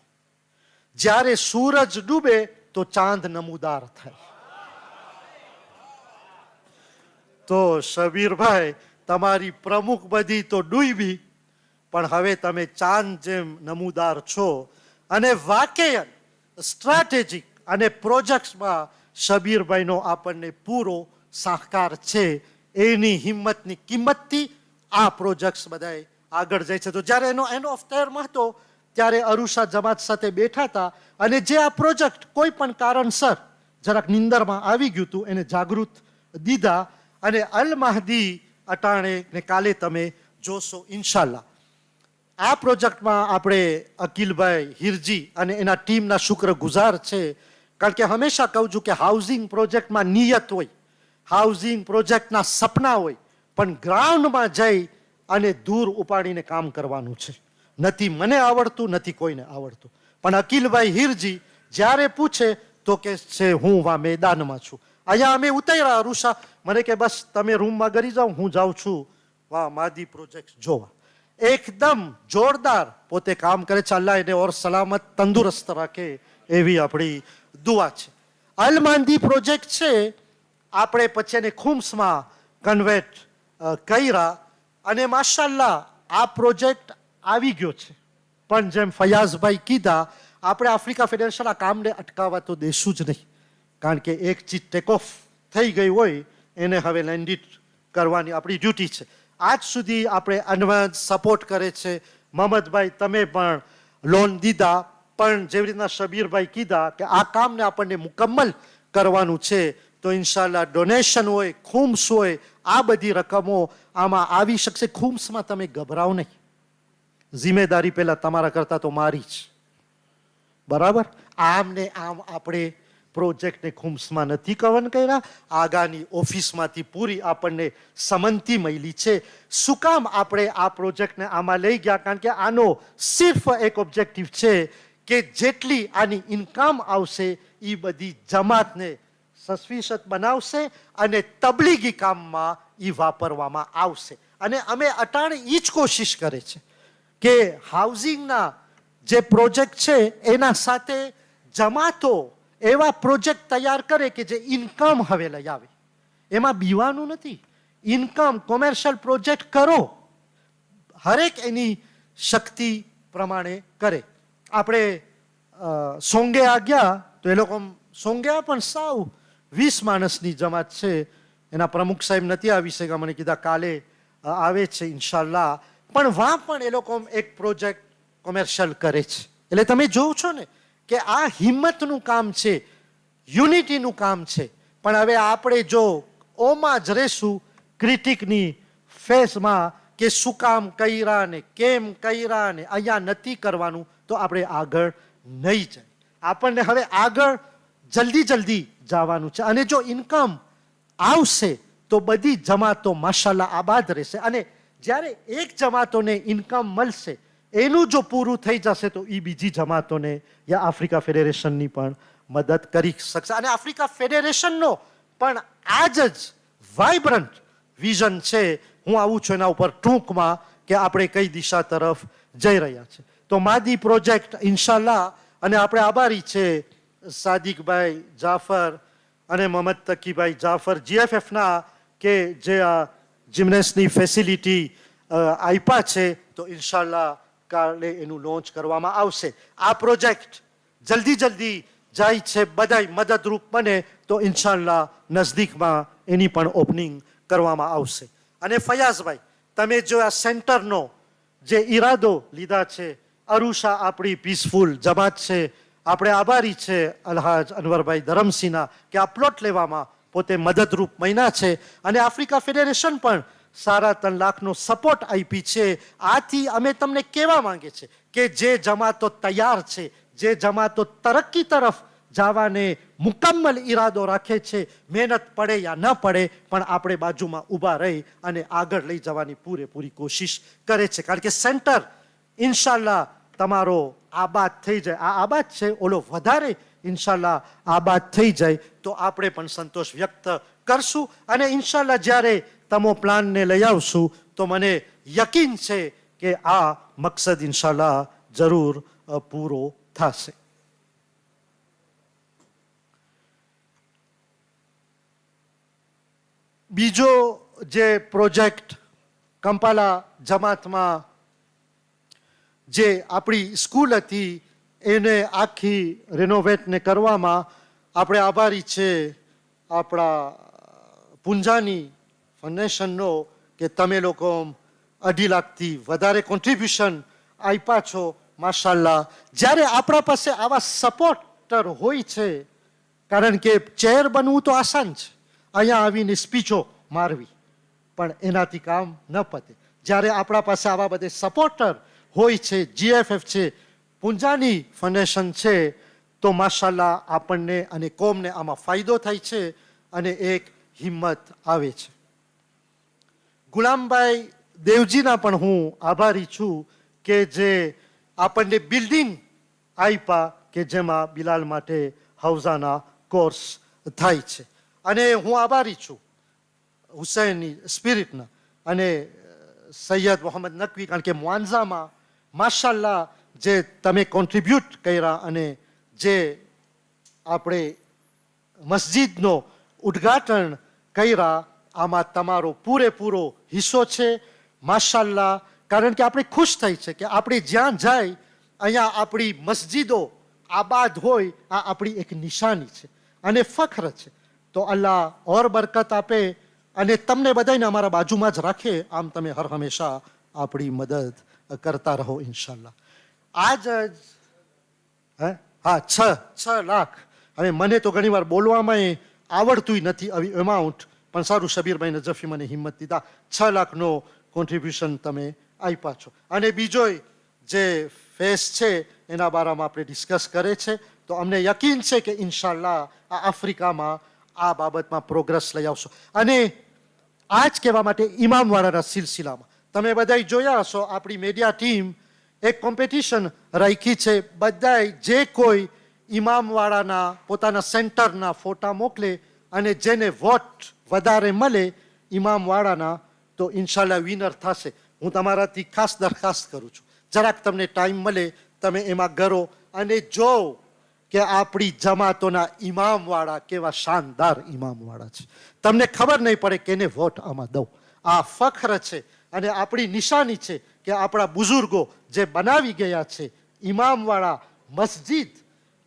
જ્યારે સૂરજ ડૂબે તો ચાંદ નમૂદાર થાય. તો શબીરભાઈ તમારી પ્રમુખ બધી તો ડૂબી, પણ હવે તમે ચાંદ જેમ નમૂદાર છો. અને વાકેયન સ્ટ્રેટેજિક અને પ્રોજેક્ટ્સમાં શબીરભાઈનો આપણને પૂરો સહકાર છે. એની હિંમતની કિંમતથી આ પ્રોજેક્ટ્સ બધા આગળ જાય છે. તો જ્યારે એનો એન્ડ ઓફ ટર્મ હતો ત્યારે અરુષા જમાત સાથે બેઠા હતા, અને જે આ પ્રોજેક્ટ કોઈ પણ કારણસર જરાક નિંદરમાં આવી ગયું હતું એને જાગૃત દીધા. અને અલ મહદી અટાણે ને કાલે તમે જોશો ઇન્શાલ્લાહ. આ પ્રોજેક્ટમાં આપણે અકિલભાઈ હિરજી અને એના ટીમના શુક્રગુજાર છે. કારણ કે હંમેશા કહું છું કે હાઉસિંગ પ્રોજેક્ટમાં નિયત હોય, હાઉસિંગ પ્રોજેક્ટના સપના હોય, પણ ગ્રાઉન્ડમાં જઈ અને દૂર ઉપાડીને કામ કરવાનું છે. નથી મને આવડતું, નથી કોઈને આવડતું, પણ અકિલભાઈ હિરજી જ્યારે પૂછે તો કે છે હું વા મેદાનમાં છું. અહીંયા અમે ઉતર્યા અરુષા, મને કે બસ તમે રૂમમાં ગરી જાઓ, હું જાઉં છું વાહ માદી પ્રોજેક્ટ જોવા. એકદમ જોરદાર પોતે કામ કરે છે. અલ્લાહ એને ઓર સલામત તંદુરસ્ત રાખે એવી આપણી દુઆ છે. અલ મહદી પ્રોજેક્ટ છે આપણે પછી એને ખુમ્સમાં કન્વર્ટ કર્યા, અને માશાલ્લાહ આ પ્રોજેક્ટ આવી ગયો છે. પણ જેમ ફયાઝભાઈ કીધા, આપણે આફ્રિકા ફેડરેશન આ કામને અટકાવવા તો દેશું જ નહીં. કારણ કે એક ચીજ ટેક ઓફ થઈ ગઈ હોય એને હવે લેન્ડિટ કરવાની આપણી ડ્યુટી છે. આજ સુધી આપણે એડવાન્સ સપોર્ટ કરે છે. મોહમ્મદભાઈ તમે પણ લોન દીધા, પણ જેવી રીતના શબીરભાઈ કીધા કે આ કામને આપણને મુકમ્મલ કરવાનું છે. તો ઇન્શાલ્લાહ ડોનેશન હોય, ખુમ્સ હોય, આ બધી રકમો આમાં આવી શકશે. ખુમ્સમાં તમે ગભરાઓ નહીં, જિમ્મેદારી પહેલા તમારા કરતા તો મારી જ. બરાબર? આમ ને આમ આપણે પ્રોજેક્ટને ખુમ્સમાં નથી કવર કર્યા. આગાની ઓફિસમાંથી પૂરી આપણને સમંતી મળી છે. શું કામ આપણે આ પ્રોજેક્ટને આમાં લઈ ગયા? કારણ કે આનો સિર્ફ એક ઓબ્જેક્ટિવ છે કે જેટલી આની ઇન્કમ આવશે એ બધી જમાતને સફિશિયન્ટ બનાવશે અને તબલીગી કામમાં એ વાપરવામાં આવશે. અને અમે અટાણે એ જ કોશિશ કરે છે કે હાઉસિંગના જે પ્રોજેક્ટ છે એના સાથે જમાતો એવા પ્રોજેક્ટ તૈયાર કરે કે જે ઇન્કમ હવે લઈ આવે. એમાં બીવાનું નથી. ઇન્કમ કોમર્શિયલ પ્રોજેક્ટ કરો, હરેક એની શક્તિ પ્રમાણે કરે. આપણે સોંગેઆ ગયા તો એ લોકો સોંગેઆ પણ સાવ 20 માણસની જમાત છે. એના પ્રમુખ સાહેબ નથી આવી શક્યા, મને કીધા કાલે આવે છે ઇન્શાલ્લાહ. પણ વાં પણ એ લોકો એક પ્રોજેક્ટ કોમર્શિયલ કરે છે. એટલે તમે જોવો છો ને કે આ હિંમતનું કામ છે, યુનિટીનું કામ છે. પણ હવે આપણે જો ઓમાં જ રહેશું ક્રિટિકની ફેસમાં કે શું કામ કર્યા ને કેમ કર્યા ને અહીંયા નથી કરવાનું, તો આપણે આગળ નહીં જાય. આપણને હવે આગળ જલ્દી જવાનું છે. અને જો ઇન્કમ આવશે તો બધી જમાતો માશાલ્લાહ આબાદ રહેશે. અને જ્યારે એક જમાતોને ઇન્કમ મળશે, એનું જો પૂરું થઈ જશે તો એ બીજી જમાતોને યા આફ્રિકા ફેડરેશનની પણ મદદ કરી શકશે. અને આફ્રિકા ફેડરેશનનો પણ આજ જ વાઇબ્રન્ટ વિઝન છે. હું આવું છું એના ઉપર ટૂંકમાં કે આપણે કઈ દિશા તરફ જઈ રહ્યા છે. તો માદી પ્રોજેક્ટ ઇન્શાલ્લાહ, અને આપણે આભારી છે સાદિકભાઈ જાફર અને મોહમ્મદ તકીભાઈ જાફર GFFના કે જે આ જિમ્નેસની ફેસિલિટી આપ્યા છે. તો ઇન્શાલ્લાહ કાલે એનું લોન્ચ કરવામાં આવશે. આ પ્રોજેક્ટ જલ્દી જાય છે, બધાય મદદરૂપ બને તો ઇન્શાલ્લાહ નજદીકમાં એની પણ ઓપનિંગ કરવામાં આવશે. અને ફયાઝભાઈ, તમે જો આ સેન્ટરનો જે ઈરાદો લીધા છે, અરુષા આપણી પીસફુલ જમાત છે, આપણે આભારી છે અલહાજ અનવરભાઈ ધરમસિંહના કે આ પ્લોટ લેવામાં પોતે મદદરૂપ બન્યા છે. અને આફ્રિકા ફેડરેશન પણ 3.5 લાખનો સપોર્ટ આપી છે. આથી અમે તમને કહેવા માંગે છે કે જે જમાતો તૈયાર છે, જે જમાતો તરક્કી તરફ જવાને મુકમ્મલ ઈરાદો રાખે છે, મહેનત પડે યા ન પડે પણ આપણે બાજુમાં ઊભા રહી અને આગળ લઈ જવાની પૂરેપૂરી કોશિશ કરે છે. કારણ કે સેન્ટર ઇન્શાલ્લાહ તમારો આબાદ થઈ જાય, આ આબાદ છે, ઓલો વધારે ઇન્શાલ્લાહ આબાદ થઈ જાય તો આપણે પણ સંતોષ વ્યક્ત કરશું. અને ઇન્શાલ્લાહ જ્યારે તમે પ્લાનને લઈ આવશું તો મને યકીન છે કે આ મકસદ ઇન્શાલ્લાહ જરૂર પૂરો થશે. બીજો જે પ્રોજેક્ટ કંપાલા જમાતમાં જે આપણી સ્કૂલ હતી એને આખી રેનોવેટને કરવામાં આપણે આભારી છે આપણા પુંજાની ફાઉન્ડેશનનો કે તમે લોકો 2.5 લાખથી વધારે કોન્ટ્રીબ્યુશન આપ્યા છો. માશાલ્લાહ, જ્યારે આપણા પાસે આવા સપોર્ટર હોય છે, કારણ કે ચેર બનવું તો આસાન છે, અહીંયા આવીને સ્પીચો મારવી, પણ એનાથી કામ ન પતે. જ્યારે આપણા પાસે આવા બધે સપોર્ટર હોય છે, GFF છે, પુંજાની ફાઉન્ડેશન છે, તો માશાલ્લાહ આપણને અને કોમને આમાં ફાયદો થાય છે અને એક હિંમત આવે છે. ગુલામભાઈ દેવજીના પણ હું આભારી છું કે જે આપણને બિલ્ડિંગ આપ્યા કે જેમાં બિલાલ માટે હૌઝાના કોર્સ થાય છે. અને હું આભારી છું હુસૈનની સ્પિરિટના અને સૈયદ મોહમ્મદ નકવી, કારણ કે મુઆન્ઝામાં માશાલ્લાહ જે તમે કોન્ટ્રીબ્યુટ કર્યા અને જે આપણે મસ્જિદનો ઉદ્ઘાટન કર્યા, આમાં તમારો પૂરેપૂરો હિસ્સો છે. માશાલ્લાહ, કારણ કે આપણે ખુશ થઈ છે કે આપણે જ્યાં જાય અહીંયા આપણી મસ્જિદો આબાદ હોય, આ આપણી એક નિશાની છે અને ફખ્ર છે. તો અલ્લાહ ઓર બરકત આપે અને તમને બધાને અમારા બાજુમાં જ રાખે. આમ તમે હર હંમેશા આપણી મદદ કરતા રહો ઇન્શાલ્લાહ. આજ હા 6 લાખ, હવે મને તો ઘણીવાર બોલવામાં આવડતું નથી આવી એમાઉન્ટ, પણ સારું શબીરભાઈ નજફી મને હિંમત દીધા. 6 લાખનો કોન્ટ્રીબ્યુશન તમે આપ્યા છો. અને બીજો જે ફેસ છે એના બારામાં આપણે ડિસ્કસ કરે છે, તો અમને યકીન છે કે ઇન્શાલ્લાહ આ આફ્રિકામાં આ બાબતમાં પ્રોગ્રેસ લઈ આવશો. અને આ જ કહેવા માટે ઇમામવાળાના સિલસિલામાં તમે બધાય જોયા હશો, આપણી મીડિયા ટીમ એક કોમ્પિટિશન રાખી છે. બધાય જે કોઈ ઇમામવાળાના પોતાના સેન્ટરના ફોટા મોકલે અને જેને વોટ વધારે મળે ઇમામવાળાના, તો ઇન્શાલ્લાહ વિનર થશે. હું તમારાથી ખાસ દરખાસ્ત કરું છું, જરાક તમને ટાઈમ મળે તમે એમાં કરો અને જો કે આપણી જમાતોના ઇમામવાળા કેવા શાનદાર ઇમામવાળા છે. તમને ખબર નહીં પડે કેને વોટ આમાં દઉં. આ ફખ્ર છે અને આપણી નિશાની છે કે આપણા બુઝુર્ગો જે બનાવી ગયા છે ઇમામવાળા મસ્જિદ,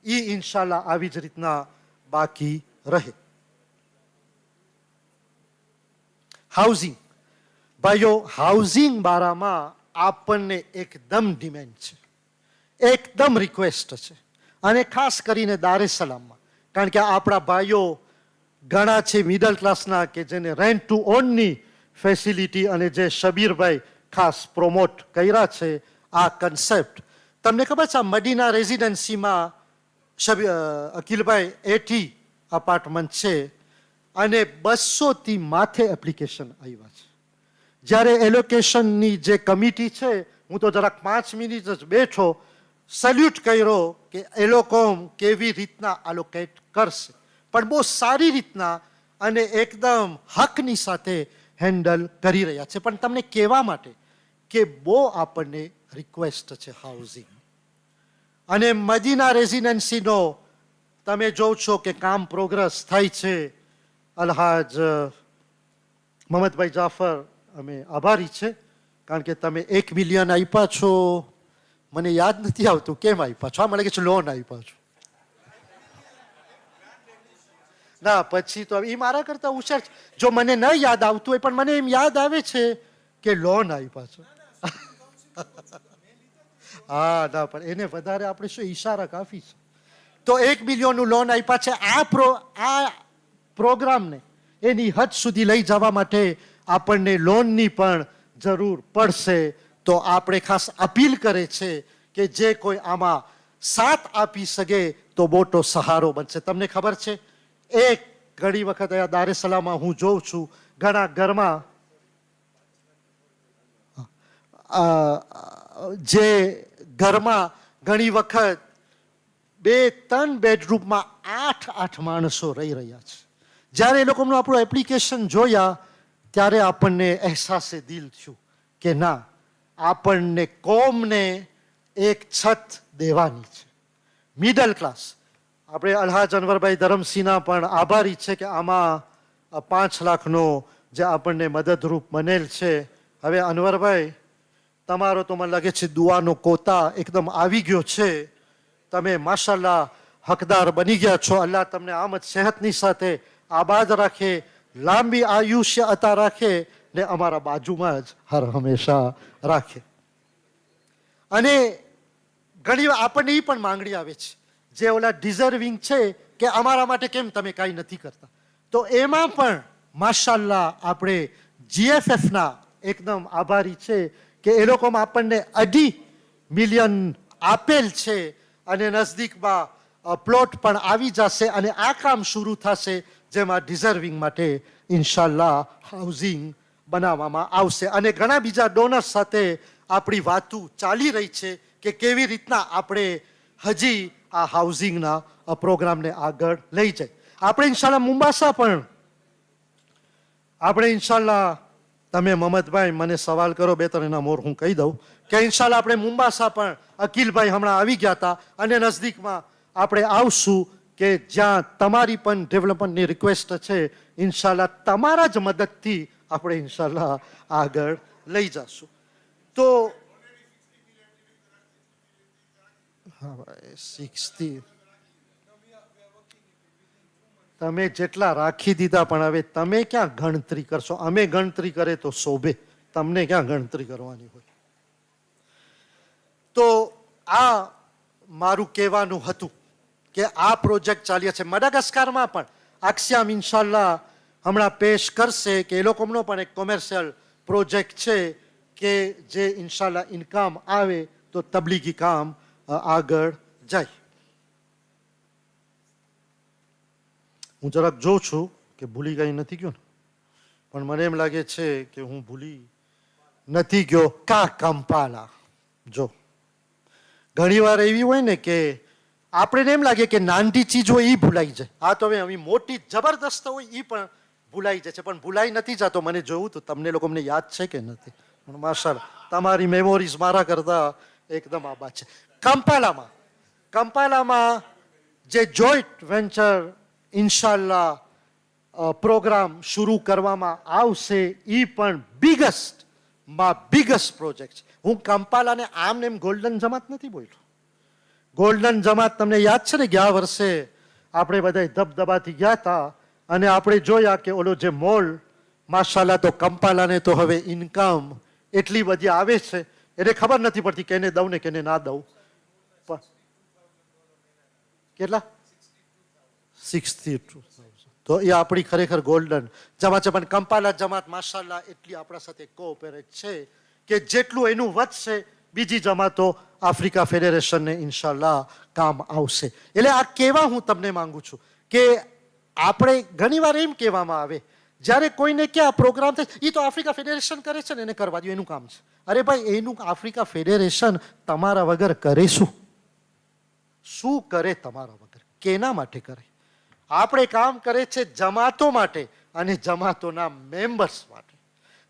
એ ઇન્શાલ્લાહ આવી જ રીતના બાકી રહે. હાઉસિંગ, ભાઈઓ હાઉસિંગ બારામાં આપણને એકદમ ડિમેન્ડ છે, એકદમ રિક્વેસ્ટ છે, અને ખાસ કરીને દારે સલામમાં, કારણ કે આપણા ભાઈઓ ઘણા છે મિડલ ક્લાસના કે જેને રેન્ટ ટુ ઓનની ફેસિલિટી અને જે શબીરભાઈ ખાસ પ્રોમોટ કર્યા છે આ કન્સેપ્ટ. તમને ખબર છે આ મદીના રેઝિડન્સીમાં અકિલભાઈ 80 અપાર્ટમેન્ટ છે અને 200થી માથે એપ્લિકેશન આવ્યા છે. જ્યારે એલોકેશનની જે કમિટી છે, હું તો જરાક 5 મિનિટ જ બેઠો, સેલ્યુટ કર્યો કે એ લોકો કેવી રીતના આલોકેટ કરશે, પણ બહુ સારી રીતના અને એકદમ હકની સાથે હેન્ડલ કરી રહ્યા છે. પણ તમને કહેવા માટે કે બહુ આપણને રિક્વેસ્ટ છે હાઉસિંગ, અને મદીના રેઝિડન્સીનો તમે જોવ છો કે કામ પ્રોગ્રેસ થાય છે. અલહાજ મોહમ્મદભાઈ જાફર અમે આભારી છે, કારણ કે તમે 1 મિલિયન આપ્યા છો, મને યાદ નથી આવતું કેમ આપ્યા છો, મને લાગે છે લોન આપ્યા છો. ના પછી તો એ મારા કરતા હોશિયાર છે, જો મને ન યાદ આવતું હોય પણ મને એમ યાદ આવે છે કે લોન આપ્યા છો. હા ના, પણ એને વધારે આપણે શું ઈશારા કાફી છે. તો 1 મિલિયનનું લોન આપ્યા છે. આ પ્રોગ્રામને એની હદ સુધી લઈ જવા માટે આપણને લોનની પણ જરૂર પડશે. તો આપણે ખાસ અપીલ કરે છે કે જે કોઈ આમાં સાથ આપી શકે તો મોટો સહારો બનશે. તમને ખબર છે એક ઘણી વખત અહીંયા દારે સલામમાં હું જોઉં છું ઘણા ઘરમાં જે ઘરમાં ઘણી વખત 2-3 બેડરૂમમાં 8 માણસો રહી રહ્યા છે. જ્યારે એ લોકોનું આપણું એપ્લિકેશન જોયા ત્યારે આપણને અહેસાસે દિલ થયું કે ના, આપણને કોમને એક છત દેવાની છે. મિડલ ક્લાસ આપણે અલ્હાજ અનવરભાઈ ધરમસિંહના પણ આભારી છે કે આમાં 5 લાખનો જે આપણને મદદરૂપ બનેલ છે. હવે અનવરભાઈ તમારો તો મને લાગે છે દુઆનો કોતા એકદમ આવી ગયો છે. તમે માશાલ્લાહ હકદાર બની ગયા છો. અલ્લાહ તમને આમદ સેહતની સાથે આબાદ રાખે, લાંબી આયુષ્ય અતા રાખે ને અમારા બાજુમાં જ હર હંમેશા રાખે. અને ઘણી વાર આપણને એ પણ માંગણી આવે છે જે ઓલા ડિઝર્વિંગ છે કે અમારા માટે કેમ તમે કાંઈ નથી કરતા. તો એમાં પણ માશાલ્લાહ આપણે GFFના એકદમ આભારી છે કે એ લોકોમાં આપણને 2.5 મિલિયન આપેલ છે અને નજદીકમાં પ્લોટ પણ આવી જશે અને આ કામ શરૂ થશે જેમાં ડિઝર્વિંગ માટે ઇન્શાલ્લાહ હાઉસિંગ બનાવવામાં આવશે. અને ઘણા બીજા ડોનર્સ સાથે આપણી વાતો ચાલી રહી છે કે કેવી રીતના આપણે હજી આ હાઉસિંગના પ્રોગ્રામને આગળ લઈ જાય. આપણે ઇન્શાલ્લાહ મુંબાસા પણ આપણે ઇન્શાલ્લાહ, તમે મોહમ્મદભાઈ મને સવાલ કરો 2-3 એના મોર હું કહી દઉં કે ઇન્શાલ્લાહ આપણે મુંબાસા પણ અકિલભાઈ હમણાં આવી ગયા હતા અને નજદીકમાં આપણે આવશું કે જ્યાં તમારી પણ ડેવલપમેન્ટની રિક્વેસ્ટ છે. ઇન્શાલ્લાહ તમારા જ મદદથી આપણે ઇન્શાલ્લાહ આગળ લઈ જશું. તો હા ભાઈ 60 તમે જેટલા રાખી દીધા, પણ હવે તમે ક્યાં ગણતરી કરશો? અમે ગણતરી કરે તો શોભે, તમને ક્યાં ગણતરી કરવાની હોય. તો આ મારું કહેવાનું હતું કે આ પ્રોજેક્ટ ચાલ્યા છે. મડાગાસ્કારમાં પણ આક્સિયામ ઇન્શાલ્લાહ હમણાં પેશ કરશે કે એ લોકોનો પણ એક કોમર્શિયલ પ્રોજેક્ટ છે કે જે ઇન્શાલ્લાહ ઇન્કમ આવે તો તબલીગી કામ આગળ જાય. હું જરાક જોઉં છું કે ભૂલી ગઈ નથી ગયો ને, પણ મને એમ લાગે છે કે હું ભૂલી નથી ગયો. કંપાલા જો ઘણી વાર એવી હોય ને કે આપણે એમ લાગે કે નાની ચીજ હોય એ ભૂલાઈ જાય. આ તો હવે મોટી જબરદસ્ત હોય એ પણ ભૂલાઈ જાય છે, પણ ભૂલાઈ નથી જતો. મને જોવું તો તમને લોકો મને યાદ છે કે નથી, પણ માશાલ્લાહ તમારી મેમોરીઝ મારા કરતા એકદમ આબાદ છે. કંપાલામાં જે જોઈન્ટ વેન્ચર ઇન્શાલ્લાહ પ્રોગ્રામ શરૂ કરવામાં આવશે એ પણ બિગેસ્ટ પ્રોજેક્ટ છે. હું કંપાલાને આમને એમ ગોલ્ડન જમાત નથી બોલ્યો. ગોલ્ડન જમાત તમને યાદ છે ને, ગયા વર્ષે આપણે બધા ધબધબાથી ગયા હતા અને આપણે જોયા કે ઓલો જે મોલ માશાલ્લાહ, તો કંપાલાને તો હવે ઇન્કમ એટલી બધી આવે છે એને ખબર નથી પડતી કેને દઉં ને કેને ના દઉં. કેટલા? 62,000. તો એ આપણી ખરેખર ગોલ્ડન જમાત છે. પણ કંપાલા જમાત માશાલ્લાહ એટલી આપણા સાથે કોઓપરેટ છે કે જેટલું એનું વધશે બીજી જમાતો આફ્રિકા ફેડરેશનને ઇન્શાલ્લાહ કામ આવશે. એટલે આ કહેવા હું તમને માંગુ છું કે આપણે ઘણીવાર એમ કહેવામાં આવે જ્યારે કોઈને કે આ પ્રોગ્રામ થાય એ તો આફ્રિકા ફેડરેશન કરે છે ને એને કરવા દો, એનું કામ છે. અરે ભાઈ, એનું આફ્રિકા ફેડરેશન તમારા વગર કરે શું કરે તમારા વગર? કેના માટે કરે? આપણે કામ કરે છે જમાતો માટે અને જમાતોના મેમ્બર્સ માટે.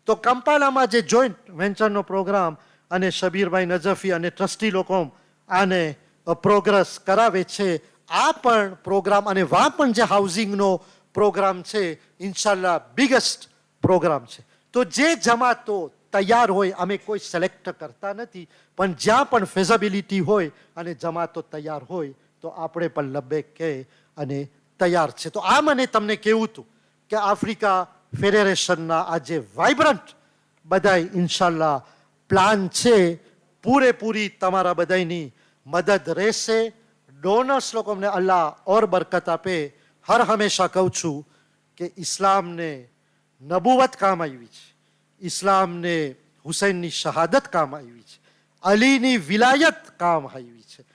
તો કંપાલામાં જે જોઈન્ટ વેન્ચરનો પ્રોગ્રામ અને શબીરભાઈ નજફી અને ટ્રસ્ટી લોકો આને પ્રોગ્રેસ કરાવે છે, આ પણ પ્રોગ્રામ અને વા પણ જે હાઉસિંગનો પ્રોગ્રામ છે ઇન્શાલ્લાહ બિગેસ્ટ પ્રોગ્રામ છે. તો જે જમાતો તૈયાર હોય, અમે કોઈ સિલેક્ટ કરતા નથી, પણ જ્યાં પણ ફેઝિબિલિટી હોય અને જમાતો તૈયાર હોય તો આપણે પણ લબ્બેક કહે અને તૈયાર છે. તો આ મને તમને કહેવું હતું કે આફ્રિકા ફેડરેશનના આ જે વાઇબ્રન્ટ બધાય ઇન્શાલ્લાહ પ્લાન છે, પૂરેપૂરી તમારા બધાની મદદ રહેશે. ડોનર્સ લોકોને અલ્લાહ ઓર બરકત આપે. હર હંમેશા કહું છું કે ઇસ્લામને નબુવત કામ આવી છે, ઇસ્લામને હુસૈનની શહાદત કામ આવી છે, અલીની વિલાયત કામ આવી છે,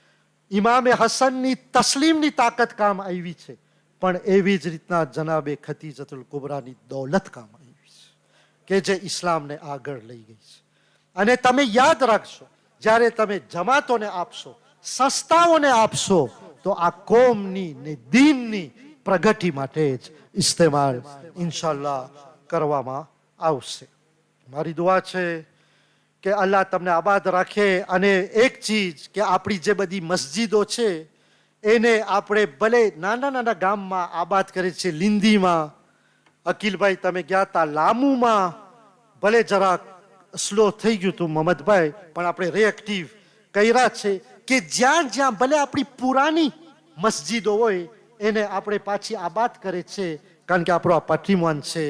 ઇમામે હસનની તસ્લીમની તાકાત કામ આવી છે, પણ એવી જ રીતના જનાબે ખતીજતુલ કુબરાની દૌલત કામ આવી છે કે જે ઇસ્લામને આગળ લઈ ગઈ છે. અને તમે યાદ રાખશો, જ્યારે તમે જમાતોને આપશો, સંસ્થાઓને આપશો, તો આ કોમની ને દીનની પ્રગતિ માટે જ ઇસ્તેમાલ ઇન્શાલ્લાહ કરવામાં આવશે. મારી દુઆ છે કે અલ્લાહ તમને આબાદ રાખે. અને એક ચીજ કે આપણી જે બધી મસ્જિદો છે એને આપણે ભલે નાના નાના ગામમાં આબાદ કરે છે, લિંદીમાં, અકિલભાઈ તમે ગયા હતા, લામુમાં, ભલે જરાક સ્લો થઈ ગયું હતું મોહમ્મદભાઈ, પણ આપણે રિએક્ટિવ કર્યા છે કે જ્યાં જ્યાં ભલે આપણી પુરાની મસ્જિદો હોય એને આપણે પાછી આબાદ કરે છે, કારણ કે આપણો આ પેટ્રીમોન છે,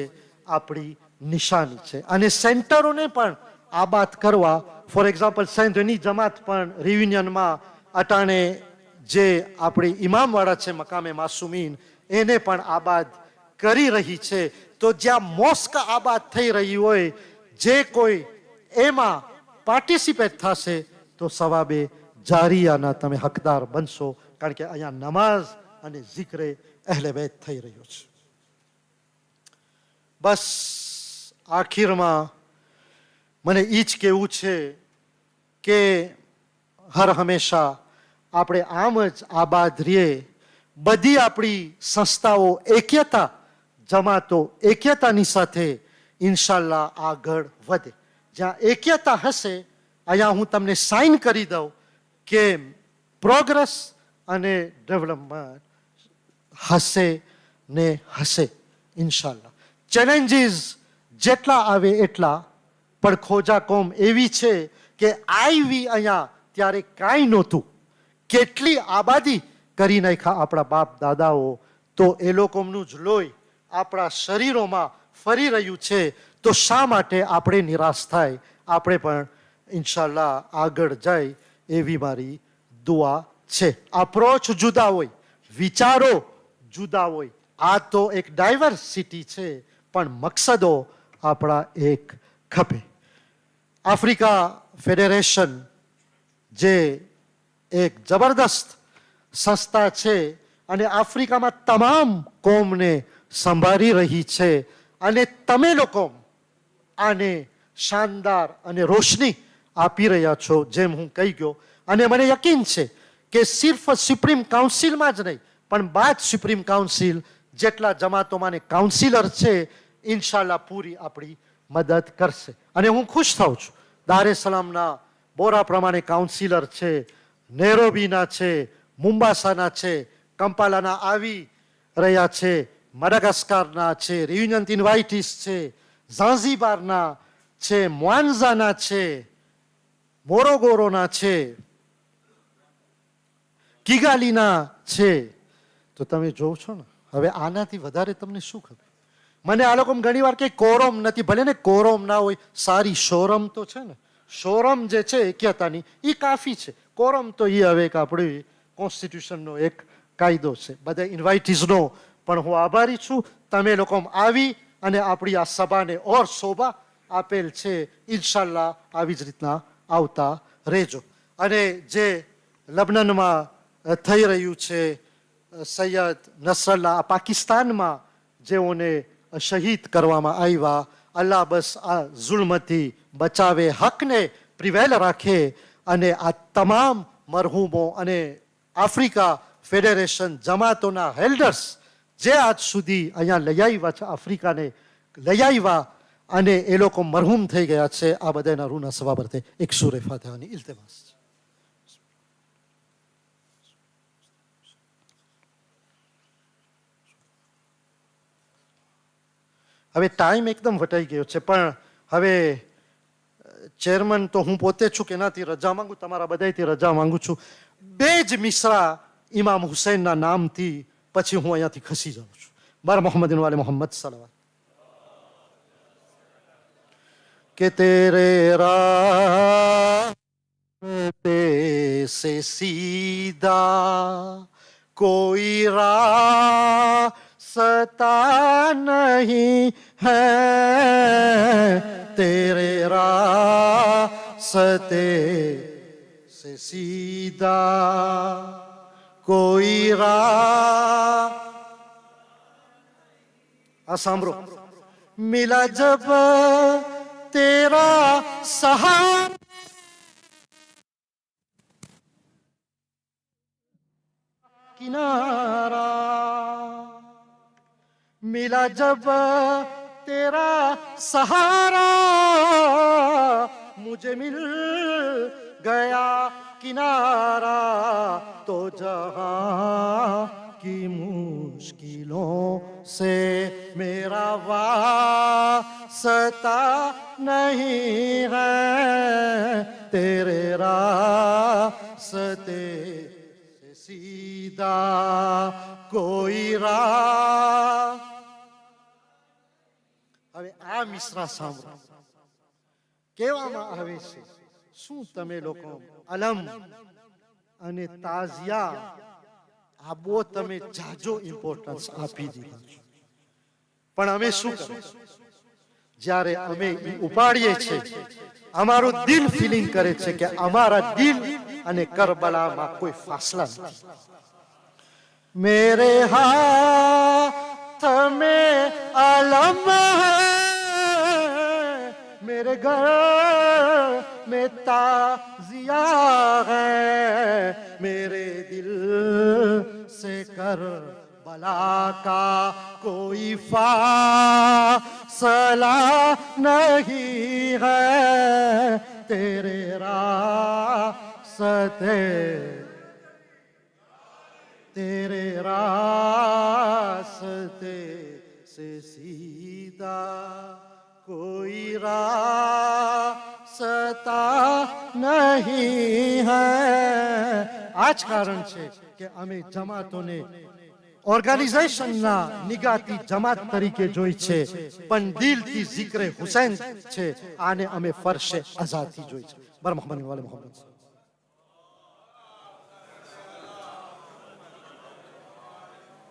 આપણી નિશાની છે. અને સેન્ટરોને પણ આબાદ કરવા, ફોર એક્ઝામ્પલ સેન્ટની જમાત પણ રિયુનિયનમાં અટાણે જે આપણી ઇમામવાળા છે મકામે માસુમીન એને પણ આબાદ કરી રહી છે. તો જ્યાં મોસ્ક આબાદ થઈ રહી હોય, જે કોઈ એમાં પાર્ટિસિપેટ થશે તો સવાબે જારિયાના તમે હકદાર બનશો, કારણ કે અહીંયા નમાઝ અને zikre અહેલે બેત થઈ રહ્યો છે. બસ આખીરમાં મને એ જ કહેવું છે કે હર હંમેશા આપણે આમ જ આબાદ રહીએ. બધી આપણી સંસ્થાઓ એક્યતા, જમાતો એક્યતાની સાથે ઇન્શાલ્લાહ આગળ વધે. જ્યાં એક્યતા હશે, અહીંયા હું તમને સાઇન કરી દઉં કે પ્રોગ્રેસ અને ડેવલપમેન્ટ હશે ને હશે ઇન્શાલ્લાહ. ચેલેન્જીસ જેટલા આવે એટલા, પણ ખોજા કોમ એવી છે કે આવી અહીંયા ત્યારે કાંઈ નહોતું, કેટલી આબાદી કરી નાખ્યા આપણા બાપ દાદાઓ, તો એ લોકોનું જ લોહી આપણા શરીરોમાં ફરી રહ્યું છે. તો શા માટે આપણે નિરાશ થાય? આપણે પણ ઇન્શાલ્લાહ આગળ જાય એવી મારી દુઆ છે. અપ્રોચ જુદા હોય, વિચારો જુદા હોય, આ તો એક ડાયવર્સિટી છે, પણ મકસદો આપણા એક ખપે. આફ્રિકા ફેડરેશન જે એક જબરદસ્ત સંસ્થા છે અને આફ્રિકામાં તમામ કોમને સંભાળી રહી છે, અને તમે લોકો આને શાનદાર અને રોશની આપી રહ્યા છો, જેમ હું કહી ગયો. અને મને યકીન છે કે સિર્ફ સુપ્રીમ કાઉન્સિલમાં જ નહીં, પણ બાદ સુપ્રીમ કાઉન્સિલ જેટલા જમાતોમાં કાઉન્સિલર છે ઇન્શાલ્લાહ પૂરી આપણી મદદ કરશે. અને હું ખુશ થાઉં છું, દાર એ સલામના બોરા પ્રમાણે કાઉન્સિલર છે, નેરોબીના છે, મુંબાસાના છે, કંપાલાના આવી રહ્યા છે, મડાગાસ્કારના છે, રિયુનિયન ઇન્વાઇટીસ છે, ઝાંઝીબારના છે, મોઆન્ઝાના છે, મોરોગોરોના છે, કિગાલીના છે. તો તમે જોવ છો ને, હવે આનાથી વધારે તમને શું ખબર? મને આ લોકો ઘણી વાર કે કોરમ નથી, ભલે ને કોરમ ના હોય, સારી શોરમ તો છે ને. શોરમ જે છે એક્યતાની એ કાફી છે. કોરમ તો એ હવે એક આપણી કોન્સ્ટિટ્યુશનનો એક કાયદો છે. બધા ઇન્વાઇટીઝનો પણ હું આભારી છું. તમે લોકો આવી અને આપણી આ સભાને ઓર શોભા આપેલ છે. ઇન્શાલ્લાહ આવી જ રીતના આવતા રહેજો. અને જે લબનનમાં થઈ રહ્યું છે, સૈયદ નસરલ્લા પાકિસ્તાનમાં જેઓને શહીદ કરવામાં આવ્યા, અલ્લાહ બસ આ જુલ્મથી બચાવે, હકને પ્રિવેલ રાખે અને આ તમામ મરહૂમો અને આફ્રિકા ફેડરેશન જમાતોના હેલ્ડર્સ જે આજ સુધી અહીંયા લઈ આવ્યા છે, આફ્રિકાને લઈ આવ્યા અને એ લોકો મરહૂમ થઈ ગયા છે, આ બધાના રૂના સવાબરતે એક સૂરે ફાતિહાની ઇલ્તિમાસ છે. હવે ટાઈમ એકદમ વટાઈ ગયો છે, પણ હવે ચેરમેન તો હું પોતે છું કે એનાથી રજા માંગુ, તમારા બધાથી રજા માંગુ છું. બે જ મિસરા ઇમામ હુસૈનના નામથી પછી હું અહીંયાથી ખસી જાઉં છું. બાર મોહમ્મદ વાલે મોહમ્મદ સલવાત કે તેરે રાસ્તે સે સીધા કોઈ रास्ता नहीं है, तेरे रास्ते से सीधा कोई आ सांभळो. मिला जब तेरा सहारा किनारा, मिला जब तेरा सहारा, मुझे मिल गया किनारा, तो जहां की मुश्किलों से मेरा वास्ता नहीं है, तेरे रास्ते से सीधा कोई હવે આ મિશ્રા સાંભળો. કહેવામાં આવે છે, શું તમે લોકો અલમ અને તાઝિયા આ બહુ તમે જાજો ઇમ્પોર્ટન્સ આપી દીધા છો, પણ અમે શું કરીએ? જ્યારે અમે ઉપાડીએ છીએ, અમારું દિલ ફિલિંગ કરે છે કે અમારા દિલ અને કરબલામાં કોઈ ફાસલા નથી. मेरे हाथ में अलम है, मेरे घर में ताजिया है, मेरे दिल से करबला का कोई फासला नहीं है, तेरे रास्ते तेरे रास्ते से सीधा कोई रास्ता नहीं है. આ જ કારણ છે કે અમે જમાતોને ઓર્ગેનાઇઝેશનના નિગાતી જમાત તરીકે જોઈ છે, પણ દિલથી જિક્રે હુસૈન છે, આને અમે ફરશે આઝાદથી જોઈ છે. બર મોહમ્મદ વાલે મોહમ્મદ.